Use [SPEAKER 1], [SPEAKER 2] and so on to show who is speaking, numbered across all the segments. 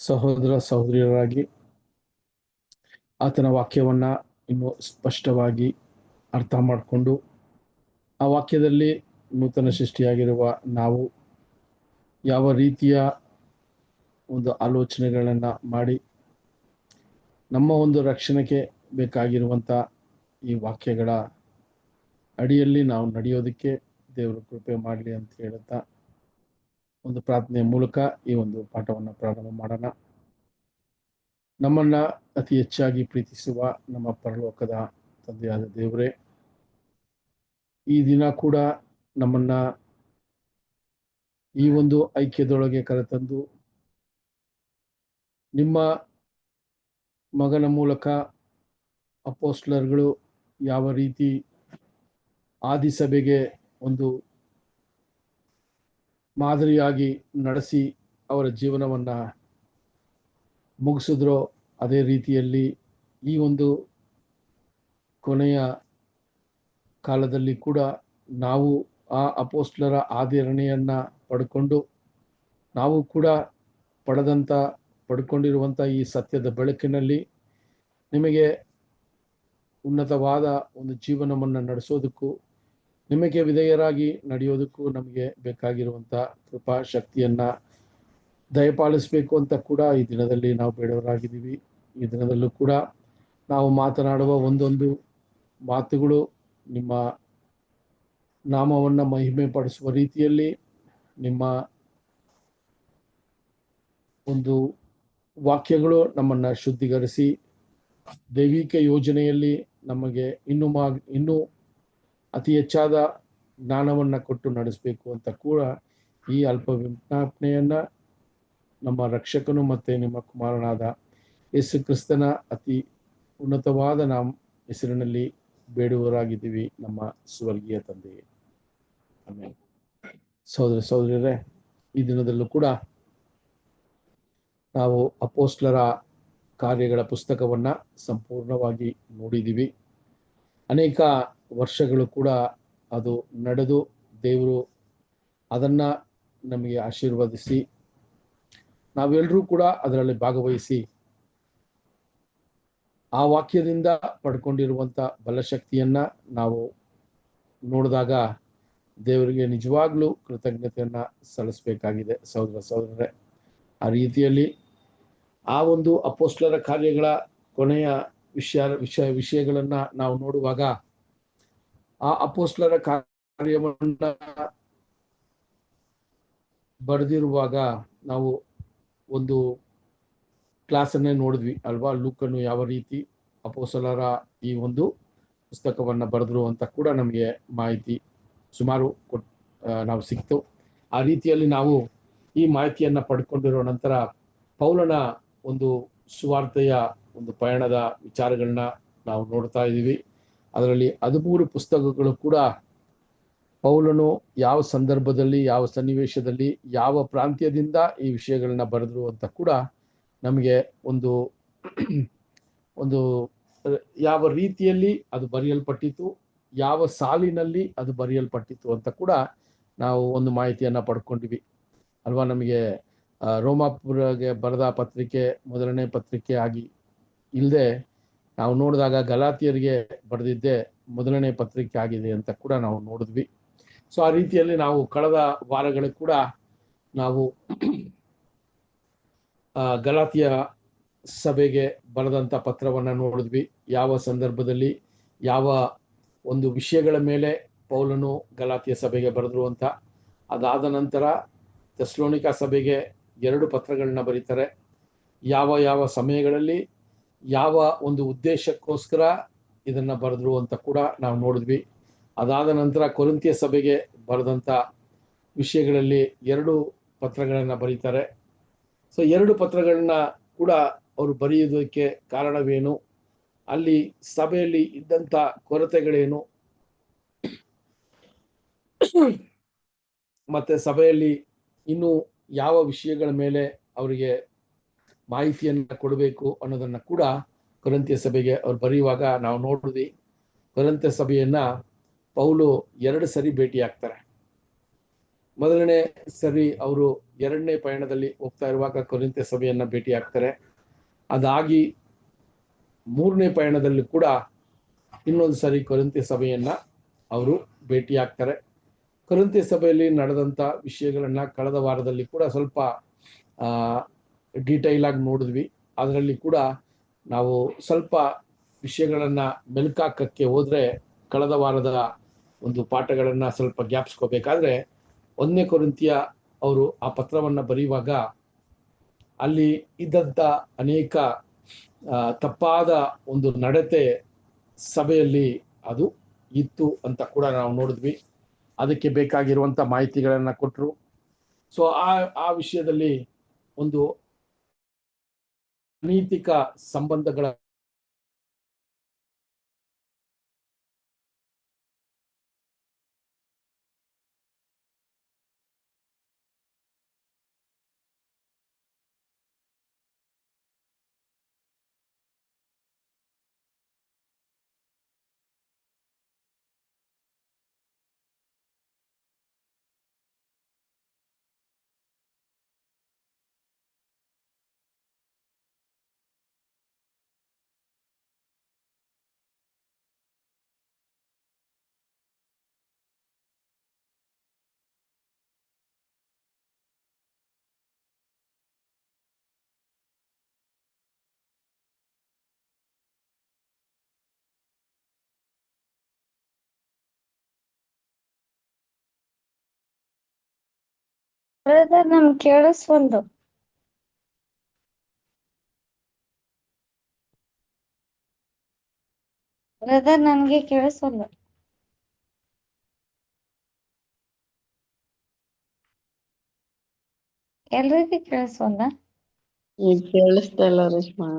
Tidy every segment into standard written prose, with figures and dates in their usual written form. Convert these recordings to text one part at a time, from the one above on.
[SPEAKER 1] ಸಹೋದರ ಸಹೋದರಿಯರಾಗಿ ಆತನ ವಾಕ್ಯವನ್ನ ಇನ್ನೂ ಸ್ಪಷ್ಟವಾಗಿ ಅರ್ಥ ಮಾಡಿಕೊಂಡು ಆ ವಾಕ್ಯದಲ್ಲಿ ನೂತನ ಸೃಷ್ಟಿಯಾಗಿರುವ ನಾವು ಯಾವ ರೀತಿಯ ಒಂದು ಆಲೋಚನೆಗಳನ್ನು ಮಾಡಿ ನಮ್ಮ ಒಂದು ರಕ್ಷಣೆಗೆ ಬೇಕಾಗಿರುವಂಥ ಈ ವಾಕ್ಯಗಳ ಅಡಿಯಲ್ಲಿ ನಾವು ನಡೆಯೋದಕ್ಕೆ ದೇವರು ಕೃಪೆ ಮಾಡಲಿ ಅಂತ ಹೇಳುತ್ತಾ ಒಂದು ಪ್ರಾರ್ಥನೆಯ ಮೂಲಕ ಈ ಒಂದು ಪಾಠವನ್ನು ಪ್ರಾರಂಭ ಮಾಡೋಣ. ನಮ್ಮನ್ನ ಅತಿ ಹೆಚ್ಚಾಗಿ ಪ್ರೀತಿಸುವ ನಮ್ಮ ಪರಲೋಕದ ತಂದೆಯಾದ ದೇವರೇ, ಈ ದಿನ ಕೂಡ ನಮ್ಮನ್ನ ಈ ಒಂದು ಐಕ್ಯದೊಳಗೆ ಕರೆತಂದು ನಿಮ್ಮ ಮಗನ ಮೂಲಕ ಅಪೋಸ್ಟಲರ್ಗಳು ಯಾವ ರೀತಿ ಆದಿಸಭೆಗೆ ಒಂದು ಮಾದರಿಯಾಗಿ ನಡೆಸಿ ಅವರ ಜೀವನವನ್ನ ಮುಗಿಸಿದ್ರೋ ಅದೇ ರೀತಿಯಲ್ಲಿ ಈ ಒಂದು ಕೊನೆಯ ಕಾಲದಲ್ಲಿ ಕೂಡ ನಾವು ಆ ಅಪೋಸ್ಟಲರ ಆಧರಣೆಯನ್ನ ಪಡ್ಕೊಂಡು ನಾವು ಕೂಡ ಪಡ್ಕೊಂಡಿರುವಂಥ ಈ ಸತ್ಯದ ಬೆಳಕಿನಲ್ಲಿ ನಿಮಗೆ ಉನ್ನತವಾದ ಒಂದು ಜೀವನವನ್ನು ನಡೆಸೋದಕ್ಕೂ ನಿಮಗೆ ವಿಧೇಯರಾಗಿ ನಡೆಯೋದಕ್ಕೂ ನಮಗೆ ಬೇಕಾಗಿರುವಂಥ ಕೃಪಾ ಶಕ್ತಿಯನ್ನ ದಯಪಾಲಿಸಬೇಕು ಅಂತ ಕೂಡ ಈ ದಿನದಲ್ಲಿ ನಾವು ಬೇಡವರಾಗಿದ್ದೀವಿ. ಈ ದಿನದಲ್ಲೂ ಕೂಡ ನಾವು ಮಾತನಾಡುವ ಒಂದೊಂದು ಮಾತುಗಳು ನಿಮ್ಮ ನಾಮವನ್ನು ಮಹಿಮೆ ಪಡಿಸುವ ರೀತಿಯಲ್ಲಿ ನಿಮ್ಮ ಒಂದು ವಾಕ್ಯಗಳು ನಮ್ಮನ್ನು ಶುದ್ಧೀಕರಿಸಿ ದೈವಿಕ ಯೋಜನೆಯಲ್ಲಿ ನಮಗೆ ಇನ್ನೂ ಅತಿ ಹೆಚ್ಚಾದ ಜ್ಞಾನವನ್ನು ಕೊಟ್ಟು ನಡೆಸಬೇಕು ಅಂತ ಕೂಡ ಈ ಅಲ್ಪ ವಿಜ್ಞಾಪನೆಯನ್ನ ನಮ್ಮ ರಕ್ಷಕನು ಮತ್ತೆ ನಿಮ್ಮ ಕುಮಾರನಾದ ಯೇಸು ಕ್ರಿಸ್ತನ ಅತಿ ಉನ್ನತವಾದ ಹೆಸರಿನಲ್ಲಿ ಬೇಡುವರಾಗಿದ್ದೀವಿ ನಮ್ಮ ಸ್ವರ್ಗೀಯ ತಂದೆಯೇ, ಆಮೆನ್. ಸಹೋದರ ಸಹೋದರಿಯರೇ, ಈ ದಿನದಲ್ಲೂ ಕೂಡ ನಾವು ಅಪೋಸ್ಟಲರ ಕಾರ್ಯಗಳ ಪುಸ್ತಕವನ್ನ ಸಂಪೂರ್ಣವಾಗಿ ನೋಡಿದ್ದೀವಿ. ಅನೇಕ ವರ್ಷಗಳು ಕೂಡ ಅದು ನಡೆದು ದೇವರು ಅದನ್ನ ನಮಗೆ ಆಶೀರ್ವದಿಸಿ ನಾವೆಲ್ಲರೂ ಕೂಡ ಅದರಲ್ಲಿ ಭಾಗವಹಿಸಿ ಆ ವಾಕ್ಯದಿಂದ ಪಡ್ಕೊಂಡಿರುವಂಥ ಬಲಶಕ್ತಿಯನ್ನ ನಾವು ನೋಡಿದಾಗ ದೇವರಿಗೆ ನಿಜವಾಗ್ಲೂ ಕೃತಜ್ಞತೆಯನ್ನ ಸಲ್ಲಿಸಬೇಕಾಗಿದೆ. ಸಹೋದರ ಸಹೋದರರೇ, ಆ ರೀತಿಯಲ್ಲಿ ಆ ಒಂದು ಅಪೋಸ್ಟಲರ ಕಾರ್ಯಗಳ ಕೊನೆಯ ವಿಷಯಗಳನ್ನ ನಾವು ನೋಡುವಾಗ ಆ ಅಪೋಸ್ಟಲರ ಕಾರ್ಯವನ್ನ ಬರೆದಿರುವಾಗ ನಾವು ಒಂದು ಕ್ಲಾಸನ್ನೇ ನೋಡಿದ್ವಿ ಅಲ್ವಾ. ಲೂಕನು ಯಾವ ರೀತಿ ಅಪೋಸ್ಟಲರ ಈ ಒಂದು ಪುಸ್ತಕವನ್ನ ಬರೆದ್ರು ಅಂತ ಕೂಡ ನಮಗೆ ಮಾಹಿತಿ ಸುಮಾರು ನಾವು ಸಿಕ್ತು. ಆ ರೀತಿಯಲ್ಲಿ ನಾವು ಈ ಮಾಹಿತಿಯನ್ನ ಪಡ್ಕೊಂಡಿರೋ ನಂತರ ಪೌಲನ ಒಂದು ಸುವಾರ್ತೆಯ ಒಂದು ಪಯಣದ ವಿಚಾರಗಳನ್ನ ನಾವು ನೋಡ್ತಾ ಇದ್ದೀವಿ. ಅದರಲ್ಲಿ 13 ಪುಸ್ತಕಗಳು ಕೂಡ ಪೌಲನು ಯಾವ ಸಂದರ್ಭದಲ್ಲಿ, ಯಾವ ಸನ್ನಿವೇಶದಲ್ಲಿ, ಯಾವ ಪ್ರಾಂತ್ಯದಿಂದ ಈ ವಿಷಯಗಳನ್ನ ಬರೆದ್ರು ಅಂತ ಕೂಡ ನಮಗೆ ಒಂದು ಯಾವ ರೀತಿಯಲ್ಲಿ ಅದು ಬರೆಯಲ್ಪಟ್ಟಿತು, ಯಾವ ಸಾಲಿನಲ್ಲಿ ಅದು ಬರೆಯಲ್ಪಟ್ಟಿತು ಅಂತ ಕೂಡ ನಾವು ಒಂದು ಮಾಹಿತಿಯನ್ನ ಪಡ್ಕೊಂಡಿವಿ ಅಲ್ವಾ. ನಮಗೆ ರೋಮಾಪುರಗೆ ಬರೆದ ಪತ್ರಿಕೆ ಮೊದಲನೇ ಪತ್ರಿಕೆ ಆಗಿ ಇಲ್ಲದೆ ನಾವು ನೋಡಿದಾಗ ಗಲಾತಿಯರಿಗೆ ಬರೆದಿದ್ದೆ ಮೊದಲನೇ ಪತ್ರಿಕೆ ಆಗಿದೆ ಅಂತ ಕೂಡ ನಾವು ನೋಡಿದ್ವಿ. ಸೊ ಆ ರೀತಿಯಲ್ಲಿ ನಾವು ಕಳೆದ ವಾರಗಳು ಕೂಡ ನಾವು ಗಲಾತಿಯ ಸಭೆಗೆ ಬರೆದಂಥ ಪತ್ರವನ್ನ ನೋಡಿದ್ವಿ. ಯಾವ ಸಂದರ್ಭದಲ್ಲಿ ಯಾವ ಒಂದು ವಿಷಯಗಳ ಮೇಲೆ ಪೌಲನು ಗಲಾತಿಯ ಸಭೆಗೆ ಬರೆದ್ರು ಅಂತ. ಅದಾದ ನಂತರ ಥೆಸಲೋನಿಕ ಸಭೆಗೆ 2 ಪತ್ರಗಳನ್ನ ಬರೀತಾರೆ. ಯಾವ ಸಮಯಗಳಲ್ಲಿ ಯಾವ ಒಂದು ಉದ್ದೇಶಕ್ಕೋಸ್ಕರ ಇದನ್ನ ಬರೆದ್ರು ಅಂತ ಕೂಡ ನಾವು ನೋಡಿದ್ವಿ. ಅದಾದ ನಂತರ ಕೊರಿಂಥಿಯ ಸಭೆಗೆ ಬರೆದಂಥ ವಿಷಯಗಳಲ್ಲಿ 2 ಪತ್ರಗಳನ್ನ ಬರೀತಾರೆ. ಸೊ 2 ಪತ್ರಗಳನ್ನ ಕೂಡ ಅವರು ಬರೆಯುವುದಕ್ಕೆ ಕಾರಣವೇನು, ಅಲ್ಲಿ ಸಭೆಯಲ್ಲಿ ಇದ್ದಂಥ ಕೊರತೆಗಳೇನು, ಮತ್ತೆ ಸಭೆಯಲ್ಲಿ ಇನ್ನು ಯಾವ ವಿಷಯಗಳ ಮೇಲೆ ಅವರಿಗೆ ಮಾಹಿತಿಯನ್ನ ಕೊಡಬೇಕು ಅನ್ನೋದನ್ನ ಕೂಡ ಕೊರಿಂಥಿಯ ಸಭೆಗೆ ಅವ್ರು ಬರೆಯುವಾಗ ನಾವು ನೋಡಿದ್ವಿ. ಕೊರಿಂಥಿಯ ಸಭೆಯನ್ನ ಪೌಲು 2 ಸರಿ ಭೇಟಿ ಆಗ್ತಾರೆ. ಮೊದಲನೇ ಸರಿ ಅವರು ಎರಡನೇ ಪಯಣದಲ್ಲಿ ಹೋಗ್ತಾ ಇರುವಾಗ ಕೊರಿಂಥೆ ಸಭೆಯನ್ನ ಭೇಟಿ ಆಗ್ತಾರೆ. ಅದಾಗಿ ಮೂರನೇ ಪಯಣದಲ್ಲಿ ಕೂಡ ಇನ್ನೊಂದು ಸರಿ ಕೊರಿಂಥೆ ಸಭೆಯನ್ನ ಅವರು ಭೇಟಿ ಆಗ್ತಾರೆ. ಕೊರಿಂಥೆ ಸಭೆಯಲ್ಲಿ ನಡೆದಂತ ವಿಷಯಗಳನ್ನ ಕಳೆದ ವಾರದಲ್ಲಿ ಕೂಡ ಸ್ವಲ್ಪ ಡೀಟೈಲ್ ಆಗಿ ನೋಡಿದ್ವಿ. ಅದರಲ್ಲಿ ಕೂಡ ನಾವು ಸ್ವಲ್ಪ ವಿಷಯಗಳನ್ನ ಮೆಲುಕಾಕಕ್ಕೆ ಹೋದ್ರೆ ಕಳೆದ ವಾರದ ಒಂದು ಪಾಠಗಳನ್ನ ಸ್ವಲ್ಪ ಜ್ಞಾಪಿಸ್ಕೋಬೇಕಾದ್ರೆ 1ನೇ ಕೊರಿಂಥಿಯ ಅವರು ಆ ಪತ್ರವನ್ನ ಬರೆಯುವಾಗ ಅಲ್ಲಿ ಇದ್ದಂತ ಅನೇಕ ತಪ್ಪಾದ ಒಂದು ನಡತೆ ಸಭೆಯಲ್ಲಿ ಅದು ಇತ್ತು ಅಂತ ಕೂಡ ನಾವು ನೋಡಿದ್ವಿ. ಅದಕ್ಕೆ ಬೇಕಾಗಿರುವಂತ ಮಾಹಿತಿಗಳನ್ನ ಕೊಟ್ಟರು. ಸೊ ಆ ವಿಷಯದಲ್ಲಿ ಒಂದು ಅನೈತಿಕ ಸಂಬಂಧಗಳ
[SPEAKER 2] ಬ್ರದರ್ ನಮ್ಗೆ ಕೇಳಿಸ್ವಲ್ದು. ಬ್ರದರ್ ನನ್ಗೆ ಕೇಳಿಸ್ವಲ್ದು. ಎಲ್ರಿಗೂ ಕೇಳಿಸ್ವಲ್ದ?
[SPEAKER 3] ಈಗ ಕೇಳಿಸ್ತಾ ಇಲ್ಲ ರೇಷ್ಮಾ.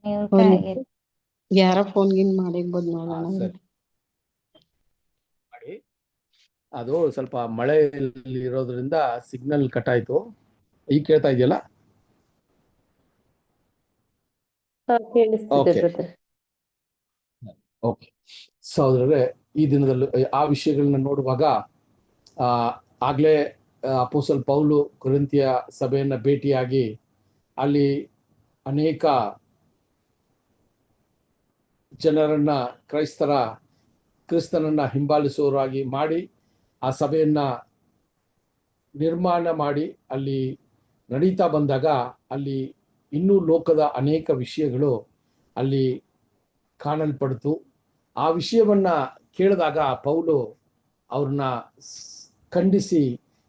[SPEAKER 2] ನೀವು
[SPEAKER 3] ಯಾರ ಫೋನ್ ಗಿನ್ ಮಾಡಿರ್ಬೋದು ನೋಡೋಣ.
[SPEAKER 1] ಸರಿ ಮಾಡಿ. ಅದು ಸ್ವಲ್ಪ ಮಳೆ ಇರೋದ್ರಿಂದ ಸಿಗ್ನಲ್ ಕಟ್ ಆಯ್ತು. ಈಗ ಕೇಳ್ತಾ ಇದೆಯಲ್ಲ?
[SPEAKER 3] ಕೇಳಿಸ್ತಿದೆ
[SPEAKER 1] ಓಕೆ
[SPEAKER 3] brother.
[SPEAKER 1] ಓಕೆ. ಸಹೋದರರೇ, ಈ ದಿನದಲ್ಲಿ ಆ ವಿಷಯಗಳನ್ನ ನೋಡುವಾಗ ಆಗ್ಲೇ ಅಪೋಸ್ತಲ ಪೌಲು ಕೊರಿಂಥಿಯ ಸಭೆಯನ್ನ ಭೇಟಿಯಾಗಿ ಅಲ್ಲಿ ಅನೇಕ ಜನರನ್ನ ಕ್ರಿಸ್ತನನ್ನ ಹಿಂಬಾಲಿಸುವವರಾಗಿ ಮಾಡಿ ಆ ಸಭೆಯನ್ನ ನಿರ್ಮಾಣ ಮಾಡಿ ಅಲ್ಲಿ ನಡೀತಾ ಬಂದಾಗ ಅಲ್ಲಿ ಇನ್ನೂ ಲೋಕದ ಅನೇಕ ವಿಷಯಗಳು ಅಲ್ಲಿ ಕಾಣಲ್ಪಡ್ತು. ಆ ವಿಷಯವನ್ನ ಕೇಳಿದಾಗ ಪೌಲು ಅವ್ರನ್ನ ಖಂಡಿಸಿ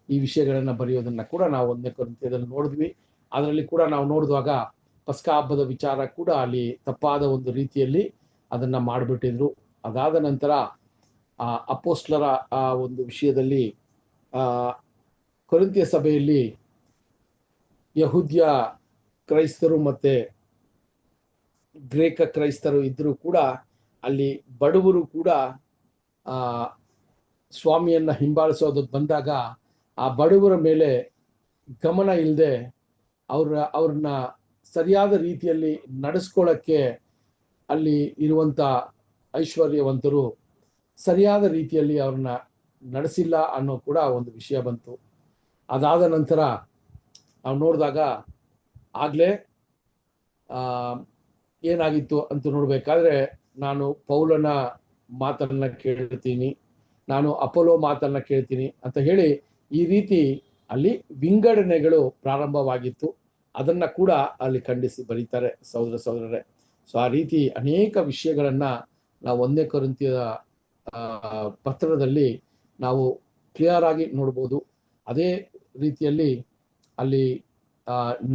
[SPEAKER 1] ಈ ವಿಷಯಗಳನ್ನ ಬರೆಯೋದನ್ನ ಕೂಡ ನಾವು 1ನೇ ಕೊರಿಂಥ್ಯದಲ್ಲಿ ನೋಡಿದ್ವಿ. ಅದರಲ್ಲಿ ಕೂಡ ನಾವು ನೋಡಿದಾಗ ಪಸ್ಕ ಹಬ್ಬದ ವಿಚಾರ ಕೂಡ ಅಲ್ಲಿ ತಪ್ಪಾದ ಒಂದು ರೀತಿಯಲ್ಲಿ ಅದನ್ನ ಮಾಡಿಬಿಟ್ಟಿದ್ರು. ಅದಾದ ನಂತರ ಅಪೋಸ್ಲರ ಆ ಒಂದು ವಿಷಯದಲ್ಲಿ ಕೊರಿಂಥ್ಯ ಸಭೆಯಲ್ಲಿ ಯಹೂದ್ಯ ಕ್ರೈಸ್ತರು ಮತ್ತೆ ಗ್ರೇಕ ಕ್ರೈಸ್ತರು ಇದ್ರೂ ಕೂಡ ಅಲ್ಲಿ ಬಡವರು ಕೂಡ ಸ್ವಾಮಿಯನ್ನ ಹಿಂಬಾಲಿಸೋದಕ್ಕೆ ಬಂದಾಗ ಆ ಬಡವರ ಮೇಲೆ ಗಮನ ಇಲ್ಲದೆ ಅವ್ರನ್ನ ಸರಿಯಾದ ರೀತಿಯಲ್ಲಿ ನಡೆಸ್ಕೊಳ್ಳಕ್ಕೆ ಅಲ್ಲಿ ಇರುವಂತ ಐಶ್ವರ್ಯವಂತರು ಸರಿಯಾದ ರೀತಿಯಲ್ಲಿ ಅವ್ರನ್ನ ನಡೆಸಿಲ್ಲ ಅನ್ನೋ ಕೂಡ ಒಂದು ವಿಷಯ ಬಂತು. ಅದಾದ ನಂತರ ನಾವು ನೋಡಿದಾಗ ಆಗ್ಲೇ ಏನಾಗಿತ್ತು ಅಂತ ನೋಡ್ಬೇಕಾದ್ರೆ ನಾನು ಪೌಲನ ಮಾತನ್ನ ಕೇಳ್ತೀನಿ, ನಾನು ಅಪೋಲೋ ಮಾತನ್ನ ಕೇಳ್ತೀನಿ ಅಂತ ಹೇಳಿ ಈ ರೀತಿ ಅಲ್ಲಿ ವಿಂಗಡಣೆಗಳು ಪ್ರಾರಂಭವಾಗಿತ್ತು. ಅದನ್ನ ಕೂಡ ಅಲ್ಲಿ ಖಂಡಿಸಿ ಬರೀತಾರೆ ಸಹೋದರರೇ. ಸೊ ಆ ರೀತಿ ಅನೇಕ ವಿಷಯಗಳನ್ನ ನಾವು 1ನೇ ಕೊರಿಂಥಿಯ ಪತ್ರದಲ್ಲಿ ನಾವು ಕ್ಲಿಯರ್ ಆಗಿ ನೋಡ್ಬೋದು. ಅದೇ ರೀತಿಯಲ್ಲಿ ಅಲ್ಲಿ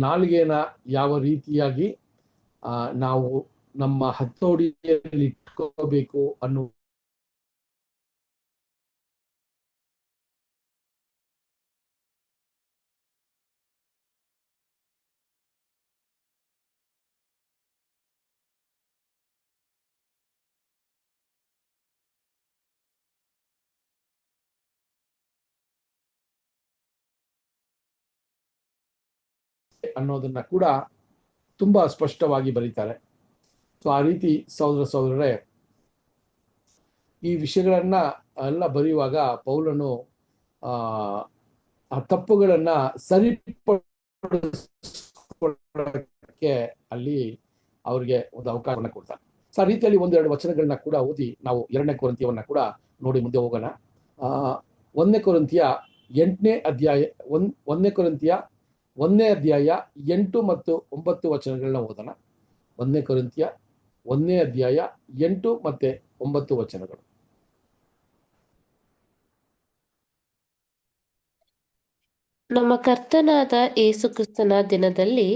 [SPEAKER 1] ನಾಲಿಗೆನ ಯಾವ ರೀತಿಯಾಗಿ ನಾವು ನಮ್ಮ ಹತೋಟಿಯಲ್ಲಿ ಇಟ್ಕೋಬೇಕು ಅನ್ನೋ ಅನ್ನೋದನ್ನ ಕೂಡ ತುಂಬಾ ಸ್ಪಷ್ಟವಾಗಿ ಬರೀತಾರೆ. ಸೊ ಆ ರೀತಿ ಸಹೋದರರೇ, ಈ ವಿಷಯಗಳನ್ನ ಎಲ್ಲ ಬರೆಯುವಾಗ ಪೌಲನು ಆ ಆ ತಪ್ಪುಗಳನ್ನ ಸರಿಪಡಿಸ್ಕೊಳ್ಳಕ್ಕೆ ಅಲ್ಲಿ ಅವ್ರಿಗೆ ಒಂದು ಅವಕಾಶವನ್ನ ಕೊಡ್ತಾರೆ. ಸೊ ಆ ರೀತಿಯಲ್ಲಿ ಒಂದೆರಡು ವಚನಗಳನ್ನ ಕೂಡ ಓದಿ ನಾವು 2ನೇ ಕೊರಿಂಥಿಯವನ್ನ ಕೂಡ ನೋಡಿ ಮುಂದೆ ಹೋಗೋಣ. 1ನೇ ಕೊರಿಂಥಿಯ 8ನೇ ಅಧ್ಯಾಯ 1ನೇ ಕೊರಿಂಥಿಯ 1ನೇ ಅಧ್ಯಾಯ 8 ಮತ್ತು 9 ವಚನಗಳನ್ನ ಓದೋಣ. 1ನೇ ಕೊರಿಂಥಿಯ 1ನೇ ಅಧ್ಯಾಯ 8 ಮತ್ತೆ 9 ವಚನಗಳು.
[SPEAKER 4] ನಮ್ಮ ಕರ್ತನಾದ ಯೇಸು ಕ್ರಿಸ್ತನ ದಿನದಲ್ಲಿ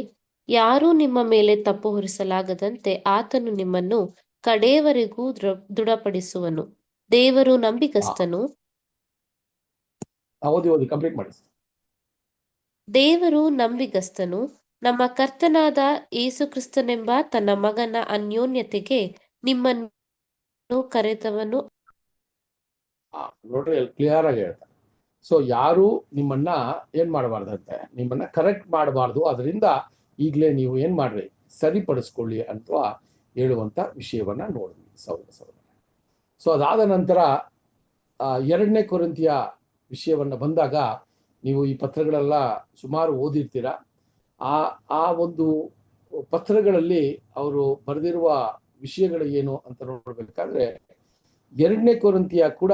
[SPEAKER 4] ಯಾರೂ ನಿಮ್ಮ ಮೇಲೆ ತಪ್ಪು ಹೊರಿಸಲಾಗದಂತೆ ಆತನು ನಿಮ್ಮನ್ನು ಕಡೆಯವರೆಗೂ ದೃಢಪಡಿಸುವನು. ದೇವರು ನಂಬಿಗಸ್ತನು.
[SPEAKER 1] ಓದಿ ಕಂಪ್ಲೀಟ್ ಮಾಡಿ.
[SPEAKER 4] ದೇವರು ನಂಬಿಗಸ್ತನು. ನಮ್ಮ ಕರ್ತನಾದ ಯೇಸು ಕ್ರಿಸ್ತನೆಂಬ ತನ್ನ ಮಗನ ಅನ್ಯೋನ್ಯತೆಗೆ ನಿಮ್ಮನ್ನು ಕರೆದವನು.
[SPEAKER 1] ನೋಡ್ರಿ, ಕ್ಲಿಯರ್ ಆಗಿ ಹೇಳ್ತಾರೆ. ಸೊ ಯಾರು ನಿಮ್ಮನ್ನ ಏನ್ ಮಾಡಬಾರ್ದಂತೆ, ನಿಮ್ಮನ್ನ ಕರೆಕ್ಟ್ ಮಾಡಬಾರ್ದು, ಅದರಿಂದ ಈಗಲೇ ನೀವು ಏನ್ ಮಾಡ್ರಿ, ಸರಿಪಡಿಸ್ಕೊಳ್ಳಿ ಅಂತ ಹೇಳುವಂತ ವಿಷಯವನ್ನ ನೋಡಿದ್ವಿ ಸಹೋದರ. ಸೊ ಅದಾದ ನಂತರ 2ನೇ ಕೊರಿಂಥಿಯ ವಿಷಯವನ್ನ ಬಂದಾಗ ನೀವು ಈ ಪತ್ರಗಳೆಲ್ಲ ಸುಮಾರು ಓದಿರ್ತೀರ. ಆ ಒಂದು ಪತ್ರಗಳಲ್ಲಿ ಅವರು ಬರೆದಿರುವ ವಿಷಯಗಳು ಏನು ಅಂತ ನೋಡ್ಬೇಕಾದ್ರೆ 2ನೇ ಕೊರಿಂಥಿಯ ಕೂಡ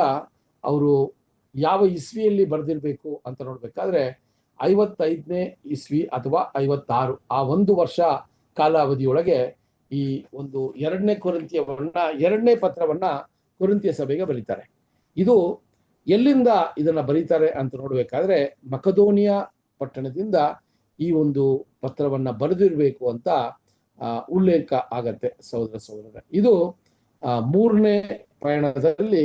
[SPEAKER 1] ಅವರು ಯಾವ ಇಸ್ವಿಯಲ್ಲಿ ಬರೆದಿರ್ಬೇಕು ಅಂತ ನೋಡ್ಬೇಕಾದ್ರೆ 55ನೇ ಇಸ್ವಿ ಅಥವಾ 56, ಆ 1 ವರ್ಷ ಕಾಲಾವಧಿಯೊಳಗೆ ಈ ಒಂದು 2ನೇ ಕೊರಿಂಥಿಯವನ್ನ 2ನೇ ಪತ್ರವನ್ನ ಕೊರಿಂಥಿಯ ಸಭೆಗೆ ಬರೀತಾರೆ. ಇದು ಎಲ್ಲಿಂದ ಇದನ್ನ ಬರೀತಾರೆ ಅಂತ ನೋಡ್ಬೇಕಾದ್ರೆ ಮಕದೋನಿಯಾ ಪಟ್ಟಣದಿಂದ ಈ ಒಂದು ಪತ್ರವನ್ನ ಬರೆದಿರ್ಬೇಕು ಅಂತ ಉಲ್ಲೇಖ ಆಗತ್ತೆ ಸಹೋದರ. ಇದು 3ನೇ ಪ್ರಯಾಣದಲ್ಲಿ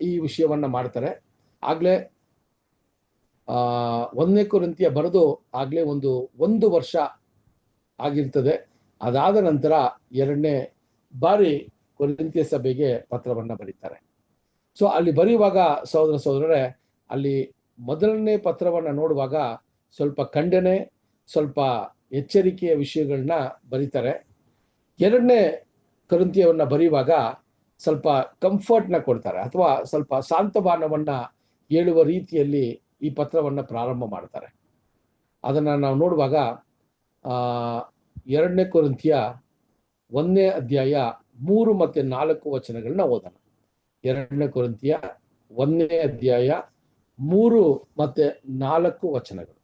[SPEAKER 1] ಈ ವಿಷಯವನ್ನ ಮಾಡ್ತಾರೆ. ಆಗ್ಲೇ 1ನೇ ಕೊರಿಂಥಿಯ ಬರೆದು ಆಗ್ಲೇ ಒಂದು ವರ್ಷ ಆಗಿರ್ತದೆ. ಅದಾದ ನಂತರ 2ನೇ ಬಾರಿ ಕೊರಿಂಥಿಯ ಸಭೆಗೆ ಪತ್ರವನ್ನ ಬರೀತಾರೆ. ಸೊ ಅಲ್ಲಿ ಬರೆಯುವಾಗ ಸಹೋದರರೇ, ಅಲ್ಲಿ ಮೊದಲನೇ ಪತ್ರವನ್ನ ನೋಡುವಾಗ ಸ್ವಲ್ಪ ಖಂಡನೆ, ಸ್ವಲ್ಪ ಎಚ್ಚರಿಕೆಯ ವಿಷಯಗಳನ್ನ ಬರೀತಾರೆ. 2ನೇ ಕೊರಿಂಥಿಯವನ್ನ ಬರೆಯುವಾಗ ಸ್ವಲ್ಪ ಕಂಫರ್ಟ್ನ ಕೊಡ್ತಾರೆ, ಅಥವಾ ಸ್ವಲ್ಪ ಸಾಂತ್ವನವನ್ನ ಹೇಳುವ ರೀತಿಯಲ್ಲಿ ಈ ಪತ್ರವನ್ನ ಪ್ರಾರಂಭ ಮಾಡ್ತಾರೆ. ಅದನ್ನ ನಾವು ನೋಡುವಾಗ 2ನೇ ಕೊರಿಂಥಿಯ 1ನೇ ಅಧ್ಯಾಯ 3 ಮತ್ತೆ 4 ವಚನಗಳನ್ನ ಓದೋಣ. 2ನೇ ಕೊರಿಂಥಿಯ 1ನೇ ಅಧ್ಯಾಯ 3 ಮತ್ತೆ 4 ವಚನಗಳು.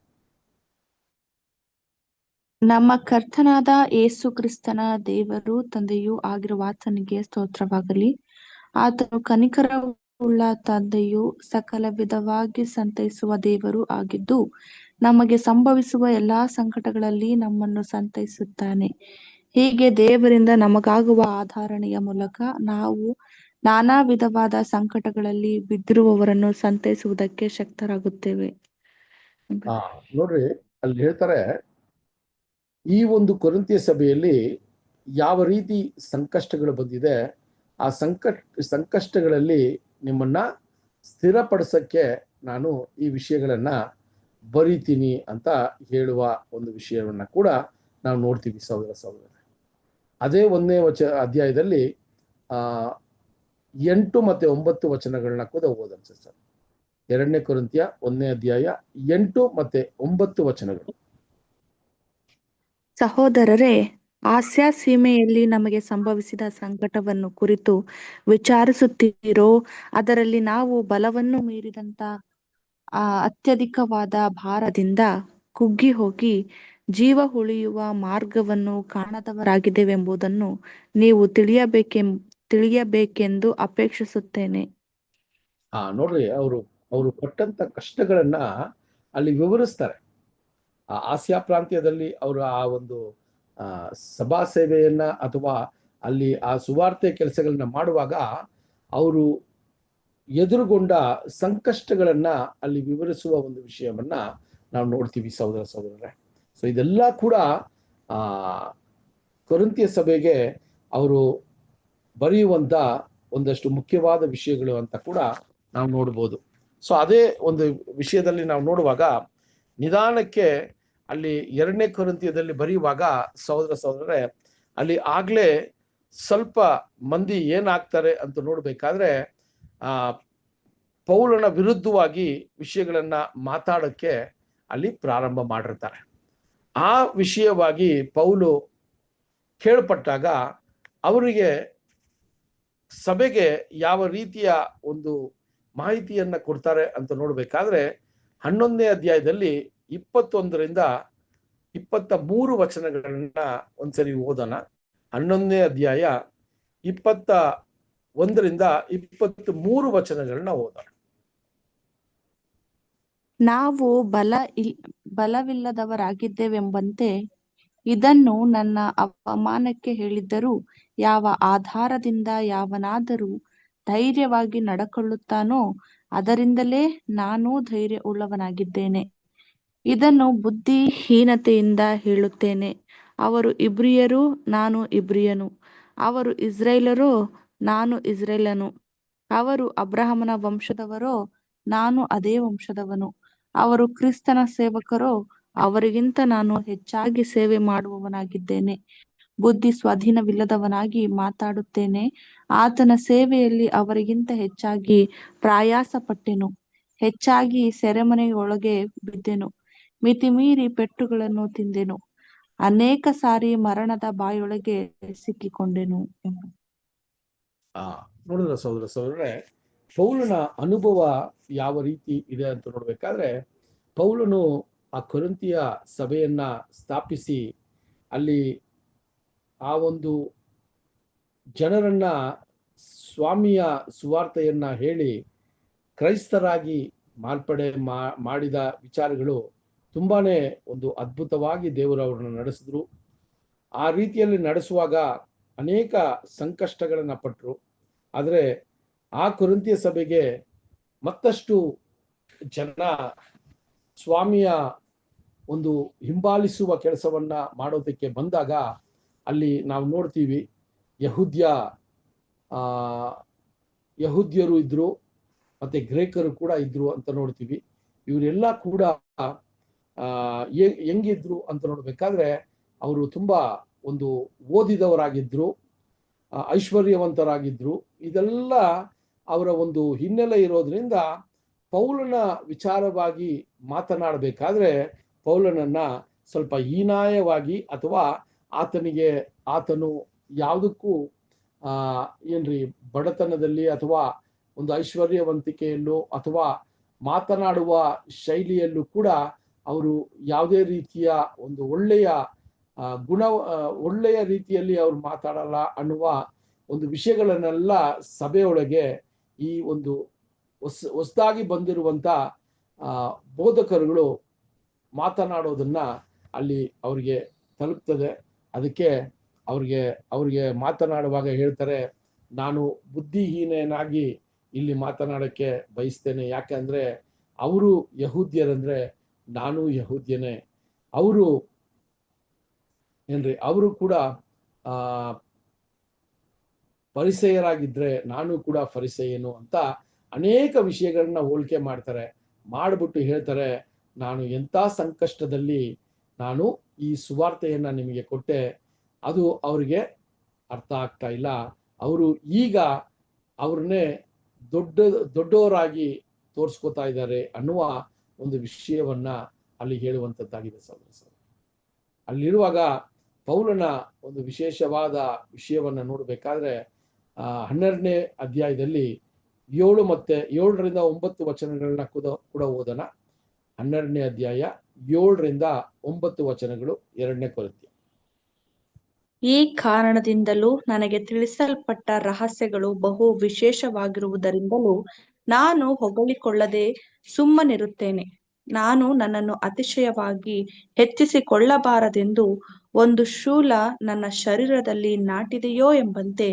[SPEAKER 5] ನಮ್ಮ ಕರ್ತನಾದ ಯೇಸು ಕ್ರಿಸ್ತನ ದೇವರು ತಂದೆಯೂ ಆಗಿರುವ ಆತನಿಗೆ ಸ್ತೋತ್ರವಾಗಲಿ. ಆತನು ಕನಿಕರವುಳ್ಳ ತಂದೆಯು ಸಕಲ ವಿಧವಾಗಿ ಸಂತೈಸುವ ದೇವರು ಆಗಿದ್ದು ನಮಗೆ ಸಂಭವಿಸುವ ಎಲ್ಲಾ ಸಂಕಟಗಳಲ್ಲಿ ನಮ್ಮನ್ನು ಸಂತೈಸುತ್ತಾನೆ. ಹೀಗೆ ದೇವರಿಂದ ನಮಗಾಗುವ ಆಧರಣೆಯ ಮೂಲಕ ನಾವು ನಾನಾ ವಿಧವಾದ ಸಂಕಟಗಳಲ್ಲಿ ಬಿದ್ದಿರುವವರನ್ನು ಸಂತೈಸುವುದಕ್ಕೆ ಶಕ್ತರಾಗುತ್ತೇವೆ.
[SPEAKER 1] ನೋಡ್ರಿ, ಅಲ್ಲಿ ಹೇಳ್ತಾರೆ, ಈ ಒಂದು ಕೊರಿಂಥಿಯ ಸಭೆಯಲ್ಲಿ ಯಾವ ರೀತಿ ಸಂಕಷ್ಟಗಳು ಬಂದಿದೆ, ಆ ಸಂಕಷ್ಟಗಳಲ್ಲಿ ನಿಮ್ಮನ್ನ ಸ್ಥಿರಪಡಿಸಕ್ಕೆ ನಾನು ಈ ವಿಷಯಗಳನ್ನ ಬರೀತೀನಿ ಅಂತ ಹೇಳುವ ಒಂದು ವಿಷಯವನ್ನ ಕೂಡ ನಾವು ನೋಡ್ತೀವಿ ಸಹೋದರ. ಅದೇ 1ನೇ ಅಧ್ಯಾಯದಲ್ಲಿ 8 ಮತ್ತೆ 9 ವಚನಗಳನ್ನ ಕೂಡ ಓದನ್ಸ ಸರ್. 2ನೇ ಕೊರಿಂಥಿಯ 1ನೇ ಅಧ್ಯಾಯ 8 ಮತ್ತೆ 9 ವಚನಗಳು.
[SPEAKER 5] ಸಹೋದರರೇ, ಆಸ್ಯಾ ಸೀಮೆಯಲ್ಲಿ ನಮಗೆ ಸಂಭವಿಸಿದ ಸಂಕಟವನ್ನು ಕುರಿತು ವಿಚಾರಿಸುತ್ತೀರೋ? ಅದರಲ್ಲಿ ನಾವು ಬಲವನ್ನು ಮೀರಿದಂತ ಅತ್ಯಧಿಕವಾದ ಭಾರದಿಂದ ಕುಗ್ಗಿ ಹೋಗಿ ಜೀವ ಉಳಿಯುವ ಮಾರ್ಗವನ್ನು ಕಾಣದವರಾಗಿದ್ದೇವೆಂಬುದನ್ನು ನೀವು ತಿಳಿಯಬೇಕೆಂದು ಅಪೇಕ್ಷಿಸುತ್ತೇನೆ.
[SPEAKER 1] ನೋಡ್ರಿ, ಅವರು ಪಟ್ಟಂತ ಕಷ್ಟಗಳನ್ನ ಅಲ್ಲಿ ವಿವರಿಸ್ತಾರೆ. ಆ ಆಸಿಯಾ ಪ್ರಾಂತ್ಯದಲ್ಲಿ ಅವರು ಆ ಒಂದು ಸಭಾ ಸೇವೆಯನ್ನ ಅಥವಾ ಅಲ್ಲಿ ಆ ಸುವಾರ್ತೆ ಕೆಲಸಗಳನ್ನ ಮಾಡುವಾಗ ಅವರು ಎದುರುಗೊಂಡ ಸಂಕಷ್ಟಗಳನ್ನ ಅಲ್ಲಿ ವಿವರಿಸುವ ಒಂದು ವಿಷಯವನ್ನ ನಾವು ನೋಡ್ತೀವಿ ಸಹೋದರರೇ. ಸೊ ಇದೆಲ್ಲ ಕೂಡ ಕೊರಿಂಥಿಯ ಸಭೆಗೆ ಅವರು ಬರೆಯುವಂತ ಒಂದಷ್ಟು ಮುಖ್ಯವಾದ ವಿಷಯಗಳು ಅಂತ ಕೂಡ ನಾವು ನೋಡ್ಬೋದು. ಸೊ ಅದೇ ಒಂದು ವಿಷಯದಲ್ಲಿ ನಾವು ನೋಡುವಾಗ ನಿಧಾನಕ್ಕೆ ಅಲ್ಲಿ 2ನೇ ಕೊರಿಂಥಿಯದಲ್ಲಿ ಬರೆಯುವಾಗ ಸಹೋದರರೇ, ಅಲ್ಲಿ ಆಗ್ಲೇ ಸ್ವಲ್ಪ ಮಂದಿ ಏನಾಗ್ತಾರೆ ಅಂತ ನೋಡ್ಬೇಕಾದ್ರೆ ಪೌಲನ ವಿರುದ್ಧವಾಗಿ ವಿಷಯಗಳನ್ನ ಮಾತಾಡಕ್ಕೆ ಅಲ್ಲಿ ಪ್ರಾರಂಭ ಮಾಡಿರ್ತಾರೆ. ಆ ವಿಷಯವಾಗಿ ಪೌಲು ಕೇಳ್ಪಟ್ಟಾಗ ಅವರಿಗೆ ಸಭೆಗೆ ಯಾವ ರೀತಿಯ ಒಂದು ಮಾಹಿತಿಯನ್ನ ಕೊಡ್ತಾರೆ ಅಂತ ನೋಡ್ಬೇಕಾದ್ರೆ 11ನೇ ಅಧ್ಯಾಯದಲ್ಲಿ 21ರಿಂದ 23 ವಚನಗಳನ್ನ ಒಂದ್ಸರಿ ಓದೋಣ. 11ನೇ ಅಧ್ಯಾಯ 21ರಿಂದ 23 ವಚನಗಳನ್ನ ಓದೋಣ.
[SPEAKER 5] ನಾವು ಬಲವಿಲ್ಲದವರಾಗಿದ್ದೇವೆಂಬಂತೆ ಇದನ್ನು ನನ್ನ ಅವಮಾನಕ್ಕೆ ಹೇಳಿದ್ದರೂ ಯಾವ ಆಧಾರದಿಂದ ಯಾವನಾದರೂ ಧೈರ್ಯವಾಗಿ ನಡಕೊಳ್ಳುತ್ತಾನೋ ಅದರಿಂದಲೇ ನಾನೂ ಧೈರ್ಯ ಉಳ್ಳವನಾಗಿದ್ದೇನೆ. ಇದನ್ನು ಬುದ್ಧಿಹೀನತೆಯಿಂದ ಹೇಳುತ್ತೇನೆ. ಅವರು ಇಬ್ರಿಯರು, ನಾನು ಇಬ್ರಿಯನು. ಅವರು ಇಸ್ರಾಯೇಲರೋ, ನಾನು ಇಸ್ರಾಯೇಲನು. ಅವರು ಅಬ್ರಹಾಮನ ವಂಶದವರೋ, ನಾನು ಅದೇ ವಂಶದವನು. ಅವರು ಕ್ರಿಸ್ತನ ಸೇವಕರೋ, ಅವರಿಗಿಂತ ನಾನು ಹೆಚ್ಚಾಗಿ ಸೇವೆ ಮಾಡುವವನಾಗಿದ್ದೇನೆ. ಬುದ್ಧಿ ಸ್ವಾಧೀನವಿಲ್ಲದವನಾಗಿ ಮಾತಾಡುತ್ತೇನೆ. ಆತನ ಸೇವೆಯಲ್ಲಿ ಅವರಿಗಿಂತ ಹೆಚ್ಚಾಗಿ ಪ್ರಯಾಸ ಪಟ್ಟೆನು. ಹೆಚ್ಚಾಗಿ ಸೆರೆಮನೆಯೊಳಗೆ ಬಿದ್ದೆನು. ಮಿತಿಮೀರಿ ಪೆಟ್ಟುಗಳನ್ನು ತಿಂದೆನು. ಅನೇಕ ಸಾರಿ ಮರಣದ ಬಾಯೊಳಗೆ ಸಿಕ್ಕಿಕೊಂಡೆನು.
[SPEAKER 1] ನೋಡಿದ್ರ ಸಹೋದರರೇ, ಪೌಲನ ಅನುಭವ ಯಾವ ರೀತಿ ಇದೆ ಅಂತ ನೋಡ್ಬೇಕಾದ್ರೆ, ಪೌಲನು ಆ ಕೊರಿಂಥಿಯ ಸಭೆಯನ್ನ ಸ್ಥಾಪಿಸಿ ಅಲ್ಲಿ ಆ ಒಂದು ಜನರನ್ನ ಸ್ವಾಮಿಯ ಸುವಾರ್ತೆಯನ್ನ ಹೇಳಿ ಕ್ರೈಸ್ತರಾಗಿ ಮಾರ್ಪಡೆ ಮಾಡಿದ ವಿಚಾರಗಳು ತುಂಬಾನೇ ಒಂದು ಅದ್ಭುತವಾಗಿ ದೇವರು ಅವರನ್ನು ನಡೆಸಿದ್ರು. ಆ ರೀತಿಯಲ್ಲಿ ನಡೆಸುವಾಗ ಅನೇಕ ಸಂಕಷ್ಟಗಳನ್ನ ಪಟ್ಟರು. ಆದರೆ ಆ ಕೊರಿಂಥಿಯ ಸಭೆಗೆ ಮತ್ತಷ್ಟು ಜನ ಸ್ವಾಮಿಯ ಒಂದು ಹಿಂಬಾಲಿಸುವ ಕೆಲಸವನ್ನ ಮಾಡೋದಕ್ಕೆ ಬಂದಾಗ ಅಲ್ಲಿ ನಾವು ನೋಡ್ತೀವಿ ಯಹೂದ್ಯರು ಇದ್ರು, ಮತ್ತೆ ಗ್ರೇಕರು ಕೂಡ ಇದ್ರು ಅಂತ ನೋಡ್ತೀವಿ. ಇವರೆಲ್ಲ ಕೂಡ ಹೆಂಗಿದ್ರು ಅಂತ ನೋಡ್ಬೇಕಾದ್ರೆ ಅವರು ತುಂಬಾ ಒಂದು ಓದಿದವರಾಗಿದ್ರು, ಐಶ್ವರ್ಯವಂತರಾಗಿದ್ರು. ಇದೆಲ್ಲ ಅವರ ಒಂದು ಹಿನ್ನೆಲೆ ಇರೋದ್ರಿಂದ ಪೌಲನ ವಿಚಾರವಾಗಿ ಮಾತನಾಡಬೇಕಾದ್ರೆ ಪೌಲನನ್ನ ಸ್ವಲ್ಪ ಹೀನಾಯವಾಗಿ ಅಥವಾ ಆತನು ಯಾವುದಕ್ಕೂ ಏನ್ರಿ ಬಡತನದಲ್ಲಿ ಅಥವಾ ಒಂದು ಐಶ್ವರ್ಯವಂತಿಕೆಯಲ್ಲೂ ಅಥವಾ ಮಾತನಾಡುವ ಶೈಲಿಯಲ್ಲೂ ಕೂಡ ಅವರು ಯಾವುದೇ ರೀತಿಯ ಒಂದು ಒಳ್ಳೆಯ ರೀತಿಯಲ್ಲಿ ಅವ್ರು ಮಾತಾಡಲ್ಲ ಅನ್ನುವ ಒಂದು ವಿಷಯಗಳನ್ನೆಲ್ಲ ಸಭೆಯೊಳಗೆ ಈ ಒಂದು ಹೊಸದಾಗಿ ಬಂದಿರುವಂತ ಬೋಧಕರುಗಳು ಮಾತನಾಡೋದನ್ನ ಅಲ್ಲಿ ಅವ್ರಿಗೆ ತಲುಪ್ತದೆ. ಅದಕ್ಕೆ ಅವ್ರಿಗೆ ಮಾತನಾಡುವಾಗ ಹೇಳ್ತಾರೆ, ನಾನು ಬುದ್ಧಿಹೀನನಾಗಿ ಇಲ್ಲಿ ಮಾತನಾಡಕ್ಕೆ ಬಯಸ್ತೇನೆ. ಯಾಕಂದ್ರೆ ಅವರು ಯಹೂದ್ಯರಂದ್ರೆ ನಾನು ಯಹೂದ್ಯನೇ, ಅವರು ಕೂಡ ಫರಿಸೇಯರಾಗಿದ್ರೆ ನಾನು ಕೂಡ ಫರಿಸೇಯನು ಅಂತ ಅನೇಕ ವಿಷಯಗಳನ್ನ ಹೋಲಿಕೆ ಮಾಡ್ಬಿಟ್ಟು ಹೇಳ್ತಾರೆ, ನಾನು ಎಂಥ ಸಂಕಷ್ಟದಲ್ಲಿ ನಾನು ಈ ಸುವಾರ್ತೆಯನ್ನ ನಿಮಗೆ ಕೊಟ್ಟೆ, ಅದು ಅವ್ರಿಗೆ ಅರ್ಥ ಆಗ್ತಾ ಇಲ್ಲ. ಅವರು ಈಗ ಅವ್ರನ್ನೇ ದೊಡ್ಡವರಾಗಿ ತೋರಿಸ್ಕೊತಾ ಇದ್ದಾರೆ ಅನ್ನುವ ಒಂದು ವಿಷಯವನ್ನ ಅಲ್ಲಿ ಹೇಳುವಂಥದ್ದಾಗಿದೆ ಸಹೋದರ. ಅಲ್ಲಿರುವಾಗ ಪೌಲನ ಒಂದು ವಿಶೇಷವಾದ ವಿಷಯವನ್ನ ನೋಡ್ಬೇಕಾದ್ರೆ 12ನೇ ಅಧ್ಯಾಯದಲ್ಲಿ 7 ಮತ್ತೆ 7ರಿಂದ 9 ವಚನಗಳನ್ನ ಕೂಡ ಓದೋಣ. 12ನೇ ಅಧ್ಯಾಯ 7ರಿಂದ 9 ವಚನಗಳು 2ನೇ ಕೊರಿಂಥಿ.
[SPEAKER 5] ಈ ಕಾರಣದಿಂದಲೂ ನನಗೆ ತಿಳಿಸಲ್ಪಟ್ಟ ರಹಸ್ಯಗಳು ಬಹು ವಿಶೇಷವಾಗಿರುವುದರಿಂದಲೂ ನಾನು ಹೊಗಳಿಕೊಳ್ಳದೆ ಸುಮ್ಮನಿರುತ್ತೇನೆ. ನಾನು ನನ್ನನ್ನು ಅತಿಶಯವಾಗಿ ಹೆಚ್ಚಿಸಿಕೊಳ್ಳಬಾರದೆಂದು ಒಂದು ಶೂಲ ನನ್ನ ಶರೀರದಲ್ಲಿ ನಾಟಿದೆಯೋ ಎಂಬಂತೆ